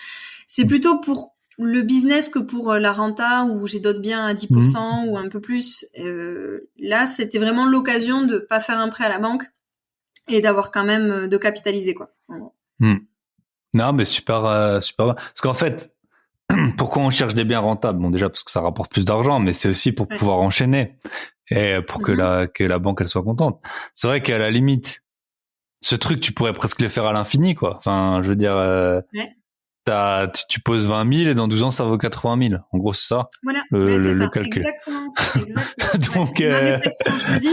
C'est plutôt pour le business que pour la renta où j'ai d'autres biens à 10% ou un peu plus. Là, c'était vraiment l'occasion de pas faire un prêt à la banque et d'avoir quand même de capitaliser, quoi. Non, mais super, super. Parce qu'en fait, pourquoi on cherche des biens rentables? Bon, déjà parce que ça rapporte plus d'argent, mais c'est aussi pour pouvoir enchaîner et pour que la banque elle soit contente. C'est vrai qu'à la limite, ce truc tu pourrais presque le faire à l'infini, quoi. Enfin, je veux dire, tu poses 20 000 et dans 12 ans ça vaut 80 000. En gros, c'est ça. Voilà, le calcul. Exactement. Exactement. Donc, ma réflexion, je me dis,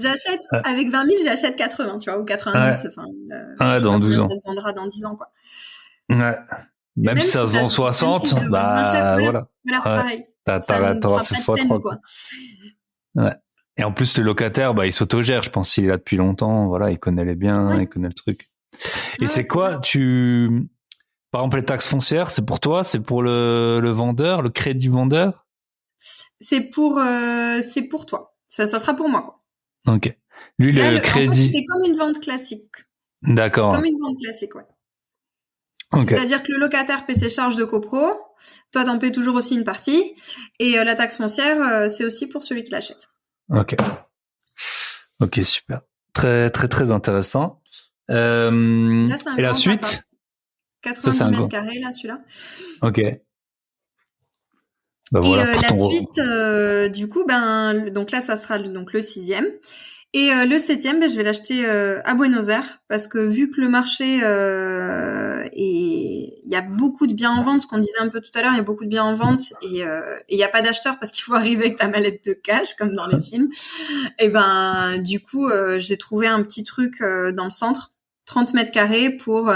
j'achète avec 20 000, j'achète 80, tu vois, ou 90. Dans 12 ans. Ça se vendra dans 10 ans, quoi. Ouais. Même si ça se vend 60, voilà. Pareil. T'auras fait x3, quoi. Ouais. Et en plus, le locataire, il s'autogère. Je pense qu'il est là depuis longtemps. Voilà, il connaît les biens, il connaît le truc. Et c'est quoi, par exemple, les taxes foncières, c'est pour toi, c'est pour le vendeur, le crédit vendeur? C'est pour toi. Ça sera pour moi, quoi. Ok. Lui, là, le crédit. En fait, c'est comme une vente classique. D'accord. C'est comme une vente classique, ouais. Okay. C'est-à-dire que le locataire paie ses charges de copro, toi t'en paies toujours aussi une partie, et la taxe foncière, c'est aussi pour celui qui l'achète. Ok, super. Très, très, très intéressant. Là, c'est un et la suite? 90 mètres carrés, là, celui-là. Ok. Voilà, et la suite, du coup, donc là, ça sera donc le 6e. Et le 7e, je vais l'acheter à Buenos Aires parce que vu que le marché il y a beaucoup de biens en vente, ce qu'on disait un peu tout à l'heure, il y a beaucoup de biens en vente et il y a pas d'acheteurs parce qu'il faut arriver avec ta mallette de cash comme dans les films. Et du coup, j'ai trouvé un petit truc dans le centre, 30 mètres carrés pour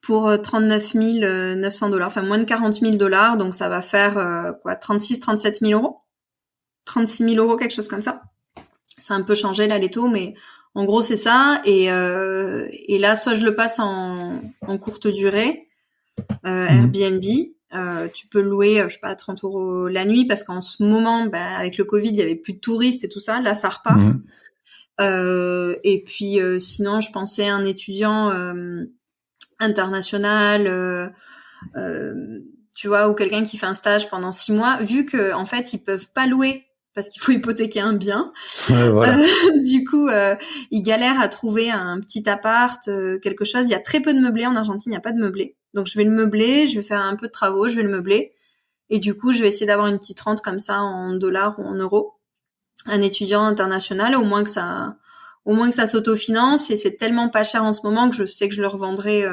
39 900 $, enfin moins de 40 000 $, donc ça va faire 36 000 €, 36 000 €, quelque chose comme ça. Ça a un peu changé là les taux, mais en gros c'est ça. Et là, soit je le passe en courte durée, Airbnb. Tu peux louer, je sais pas, 30 € la nuit parce qu'en ce moment, avec le Covid, il y avait plus de touristes et tout ça. Là, ça repart. Et puis sinon, je pensais à un étudiant international, tu vois, ou quelqu'un qui fait un stage pendant 6 mois. Vu que en fait, ils peuvent pas louer parce qu'il faut hypothéquer un bien. Voilà. Du coup, ils galèrent à trouver un petit appart, quelque chose. Il y a très peu de meublé en Argentine, il n'y a pas de meublé. Donc, je vais le meubler, je vais faire un peu de travaux, je vais le meubler. Et du coup, je vais essayer d'avoir une petite rente comme ça en dollars ou en euros. Un étudiant international, au moins que ça s'autofinance. Et c'est tellement pas cher en ce moment que je sais que je le revendrai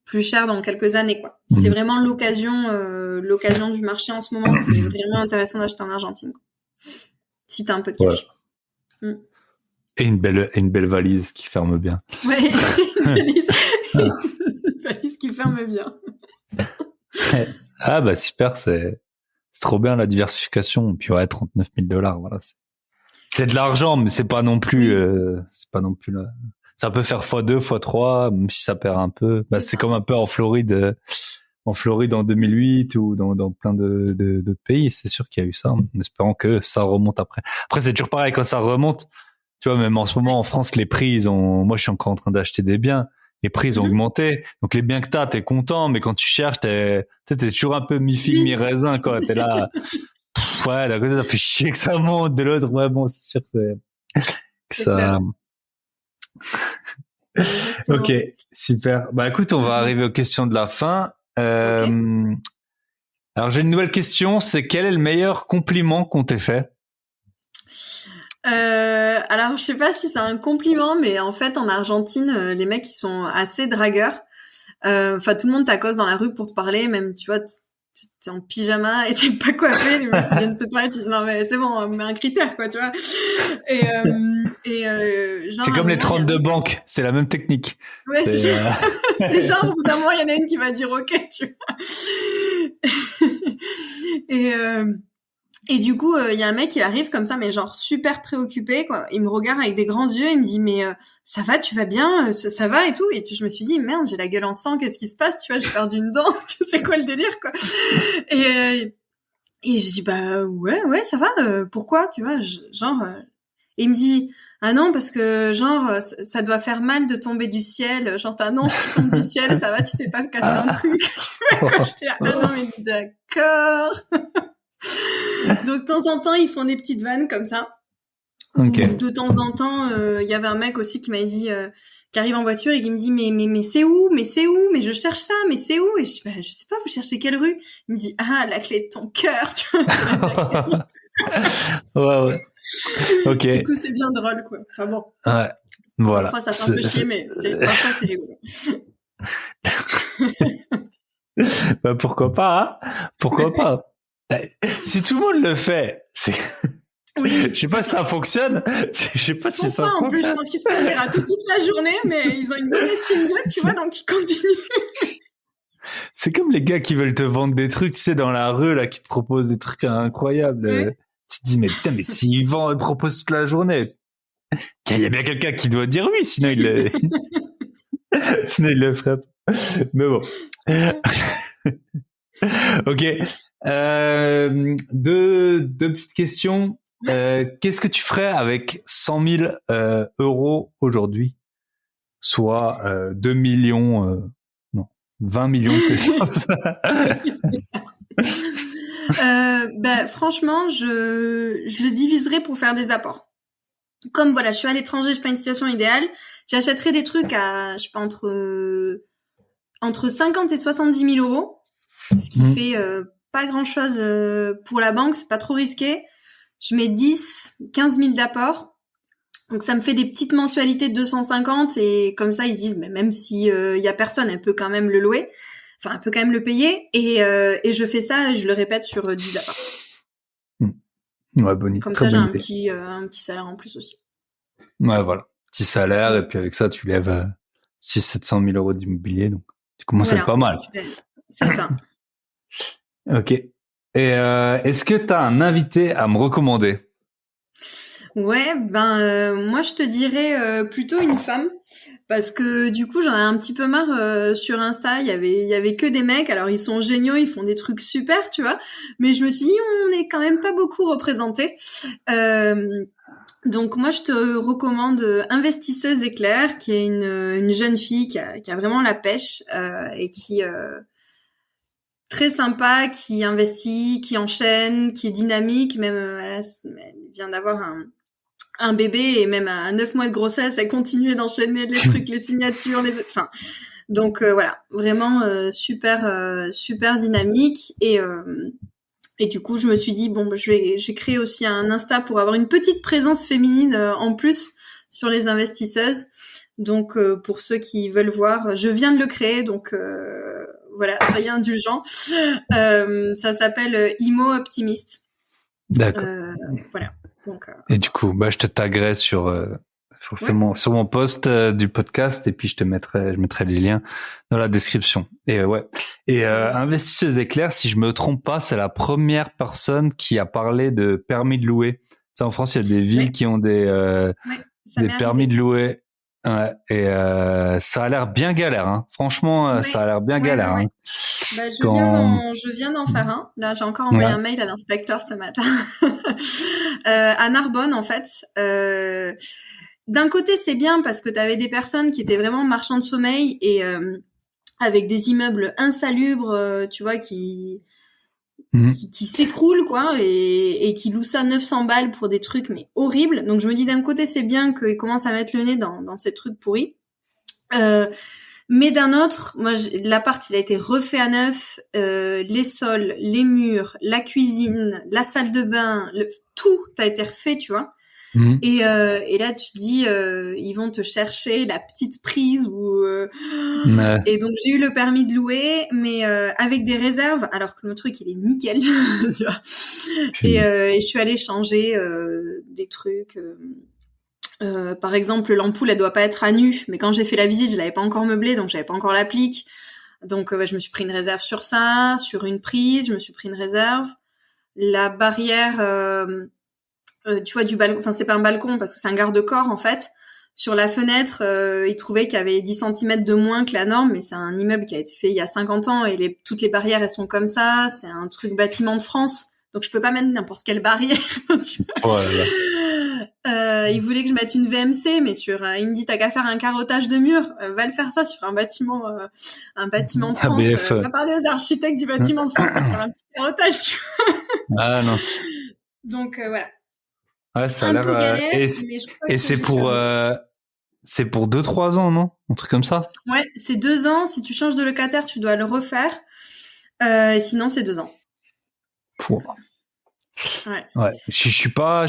plus cher dans quelques années, quoi. C'est vraiment l'occasion du marché en ce moment. C'est vraiment intéressant d'acheter en Argentine, quoi. Si t'as un peu de cash. Ouais. Et une belle valise qui ferme bien. Ouais, une valise qui ferme bien. Ah bah super, c'est trop bien la diversification. Puis ouais, $39,000, voilà. C'est de l'argent, mais c'est pas non plus là. Ça peut faire x2, x3, même si ça perd un peu. Bah, c'est comme un peu en Floride en 2008 ou dans plein d'autres pays. C'est sûr qu'il y a eu ça, en espérant que ça remonte après. Après, c'est toujours pareil quand ça remonte. Tu vois, même en ce moment, en France, les prix, moi, je suis encore en train d'acheter des biens. Les prix, ils ont augmenté. Donc, les biens que t'es content, mais quand tu cherches, t'es toujours un peu mi-figue, mi-raisin, quoi. T'es là. Ouais, d'un côté, ça fait chier que ça monte. De l'autre, ouais, bon, c'est sûr que ça... Ok, super. Bah, écoute, on va arriver aux questions de la fin. Alors, j'ai une nouvelle question. C'est quel est le meilleur compliment qu'on t'ait fait? Alors, je sais pas si c'est un compliment, mais en fait, en Argentine, les mecs, ils sont assez dragueurs. Enfin, tout le monde t'accoste dans la rue pour te parler, même, tu vois, t'es en pyjama et t'es pas coiffé, les mecs qui viennent te parler, tu dis non mais c'est bon, mets un critère, quoi, tu vois. Genre, c'est comme les 32 banques, c'est la même technique. Ouais, c'est genre, au bout d'un moment, il y en a une qui va dire ok, tu vois. Et du coup, il y a un mec, il arrive comme ça, mais genre super préoccupé, quoi. Il me regarde avec des grands yeux, il me dit mais ça va, tu vas bien, ça va et tout. Et je me suis dit merde, j'ai la gueule en sang, qu'est-ce qui se passe, tu vois, j'ai perdu une dent, c'est quoi le délire, quoi. Et je dis bah ouais, ça va, pourquoi, tu vois, genre. Et il me dit ah non parce que genre ça doit faire mal de tomber du ciel, genre t'as un ange qui tombe du ciel, ça va, tu t'es pas cassé un truc. Quand j'étais là, ah non mais d'accord. Donc de temps en temps ils font des petites vannes comme ça. Okay. De temps en temps il y avait un mec aussi qui m'a dit qui arrive en voiture et qui me dit mais c'est où, mais je cherche ça, mais c'est où. Et je dis bah je sais pas, vous cherchez quelle rue. Il me dit ah la clé de ton cœur, tu vois. Ouais. Ok. Du coup, c'est bien drôle, quoi. Enfin bon. Ouais. Voilà. Parfois, ça fait un peu chier, mais parfois, c'est rigolo. Bah, pourquoi pas, hein? Pourquoi pas? Si tout le monde le fait, oui, je sais pas si ça fonctionne. Je sais pas si ça fonctionne. En plus, je pense qu'ils se prennent des râteaux toute la journée, mais ils ont une bonne estime d'eux, tu vois, donc ils continuent. C'est comme les gars qui veulent te vendre des trucs, tu sais, dans la rue, là, qui te proposent des trucs incroyables. Ouais. Tu te dis, mais putain, mais s'ils proposent toute la journée, il y a bien quelqu'un qui doit dire oui, sinon il le ferait pas. Mais bon. Ok. Deux petites questions. Qu'est-ce que tu ferais avec 100 000 euros aujourd'hui? Soit 2 millions, 20 millions de pesos. Franchement, je le diviserais pour faire des apports. Comme voilà, je suis à l'étranger, j'ai pas une situation idéale, j'achèterais des trucs à, je sais pas, entre 50 et 70 000 euros, ce qui fait pas grand chose pour la banque, c'est pas trop risqué. Je mets 15 000 d'apport. Donc ça me fait des petites mensualités de 250 et comme ça ils se disent mais même si y a personne, elle peut quand même le louer. Enfin, elle peut quand même le payer et je fais ça et je le répète sur 10 apparts. Ouais, bonne. Comme ça, j'ai un petit salaire en plus aussi. Ouais, voilà. Petit salaire et puis avec ça, tu lèves 600-700 000 euros d'immobilier, donc tu commences à être pas mal. C'est ça. Ok. Et est-ce que tu as un invité à me recommander? Ouais, moi je te dirais plutôt une femme parce que du coup j'en ai un petit peu marre sur Insta, il y avait que des mecs, alors ils sont géniaux, ils font des trucs super, tu vois, mais je me suis dit on n'est quand même pas beaucoup représentés. Donc moi je te recommande Investisseuse Éclair, qui est une jeune fille qui a vraiment la pêche et qui très sympa, qui investit, qui enchaîne, qui est dynamique, même elle vient d'avoir un bébé et même à 9 mois de grossesse, elle continuait d'enchaîner les trucs, les signatures, enfin. Donc voilà, vraiment super dynamique et du coup, je me suis dit bon, j'ai créé aussi un Insta pour avoir une petite présence féminine en plus sur les investisseuses. Donc pour ceux qui veulent voir, je viens de le créer, donc voilà, soyez indulgents. Ça s'appelle Imo Optimist. D'accord. Voilà. Donc, Et du coup, je te taguerai sur mon post du podcast, et puis je mettrai les liens dans la description. Et Investisseuse Éclair, si je me trompe pas, c'est la première personne qui a parlé de permis de louer. Tu sais, en France, il y a des villes qui ont des permis de louer. Ouais, et ça a l'air bien galère, hein. Franchement, ça a l'air bien galère. Ouais. Hein. Je viens d'en faire un. Là, j'ai encore envoyé un mail à l'inspecteur ce matin. À Narbonne, en fait. D'un côté, c'est bien parce que tu avais des personnes qui étaient vraiment marchands de sommeil et avec des immeubles insalubres, tu vois, qui s'écroulent, quoi, et qui louent ça 900 balles pour des trucs, mais horribles. Donc, je me dis, d'un côté, c'est bien qu'ils commencent à mettre le nez dans ces trucs pourris. Mais d'un autre, moi, l'appart, il a été refait à neuf, les sols, les murs, la cuisine, la salle de bain, tout a été refait, tu vois. Et là, tu te dis, ils vont te chercher la petite prise ou. Et donc j'ai eu le permis de louer, mais avec des réserves, alors que le truc il est nickel, tu vois. Et je suis allée changer des trucs. Par exemple, l'ampoule, elle doit pas être à nu, mais quand j'ai fait la visite, je l'avais pas encore meublée, donc j'avais pas encore l'applique. Donc je me suis pris une réserve sur ça, sur une prise, je me suis pris une réserve. La barrière, tu vois, du balcon, enfin c'est pas un balcon parce que c'est un garde-corps en fait. Sur la fenêtre, ils trouvaient qu'il y avait 10 cm de moins que la norme, mais c'est un immeuble qui a été fait il y a 50 ans et toutes les barrières elles sont comme ça. C'est un truc bâtiment de France. Donc je peux pas mettre n'importe quelle barrière. Tu vois. Il voulait que je mette une VMC, mais il me dit t'as qu'à faire un carottage de mur, va le faire ça sur un bâtiment de France. Va parler aux architectes du bâtiment de France pour faire un petit carottage. Tu vois. Ah non. Donc voilà. Ouais, ça a l'air. Galère, et c'est pour 2-3 ans, non? Un truc comme ça. Ouais, c'est 2 ans. Si tu changes de locataire, tu dois le refaire. Sinon, c'est 2 ans. Ouais. Je suis pas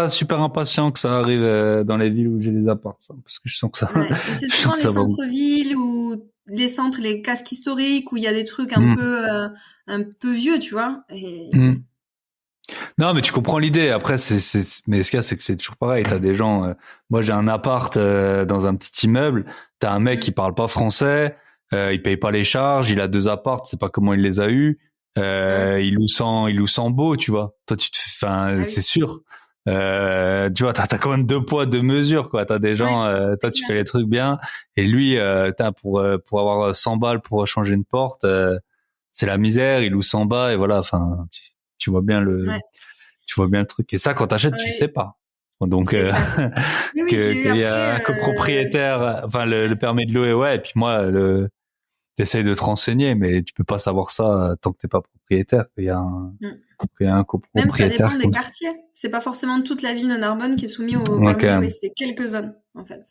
super impatient que ça arrive dans les villes où j'ai des apparts, ça, parce que je sens que ça. Ouais. C'est souvent les centres-villes ou les centres, les casques historiques où il y a des trucs un peu vieux, tu vois. Non, mais tu comprends l'idée. Après, mais ce qu'il y a, c'est que c'est toujours pareil. T'as des gens. Moi, j'ai un appart dans un petit immeuble. T'as un mec qui parle pas français. Il paye pas les charges. Il a 2 apparts. C'est pas comment il les a eus. Il loue sans beau, tu vois. Toi, c'est sûr. Tu vois, t'as quand même 2 poids, 2 mesures, quoi. T'as des gens. Toi, tu fais les trucs bien. Et lui, pour avoir 100 balles pour changer une porte, c'est la misère. Il loue 100 balles et voilà. Enfin. Tu vois bien le truc. Et ça, quand t'achètes, tu sais pas. Donc, qu'il y a un copropriétaire, enfin, le permis de louer, ouais. Et puis moi, t'essayes de te renseigner, mais tu peux pas savoir ça tant que t'es pas propriétaire. Qu'il y a un copropriétaire. Même ça dépend des quartiers. C'est pas forcément toute la ville de Narbonne qui est soumise au permis de louer. C'est quelques zones, en fait.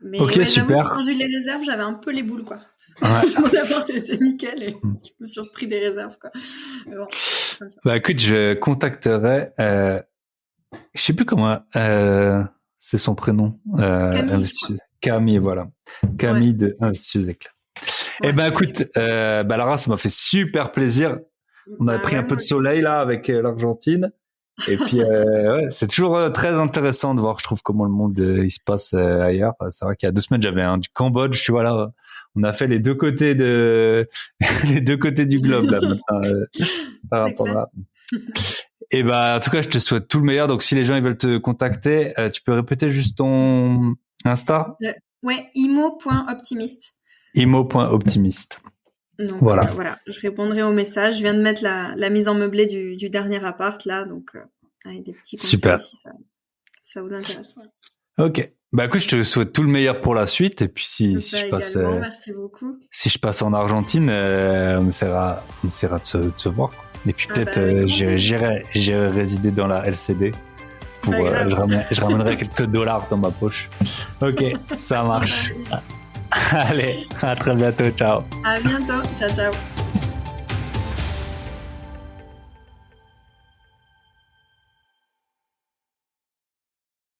Mais super. Quand j'ai eu les réserves, j'avais un peu les boules, quoi. Mon appart était nickel et je me suis repris des réserves, quoi. Mais bon, comme ça. Écoute, je contacterai, je sais plus comment, c'est son prénom. Camille, voilà. Camille de Investisseuse Éclair. Écoute, Lara, ça m'a fait super plaisir. On a pris un peu de soleil, là, avec l'Argentine. Et puis, c'est toujours très intéressant de voir, je trouve, comment le monde il se passe ailleurs. C'est vrai qu'il y a 2 semaines, j'avais du Cambodge, tu vois, là. On a fait les 2 côtés du globe, là, maintenant, par rapport à. Et en tout cas, je te souhaite tout le meilleur. Donc, si les gens ils veulent te contacter, tu peux répéter juste ton Insta? Ouais, imo.optimiste. Imo.optimiste. Donc, voilà, je répondrai au message. Je viens de mettre la mise en meublé du dernier appart, là, donc, avec des petits conseils. Super. Si ça vous intéresse. Voilà. Ok. Écoute, je te souhaite tout le meilleur pour la suite. Et puis, si je passe, merci beaucoup. Si je passe en Argentine, on essaiera de se voir. Et puis, peut-être, j'irai résider dans la LCD. Je ramènerai quelques dollars dans ma poche. Ok, ça marche. Allez, à très bientôt. Ciao. À bientôt. Ciao, ciao.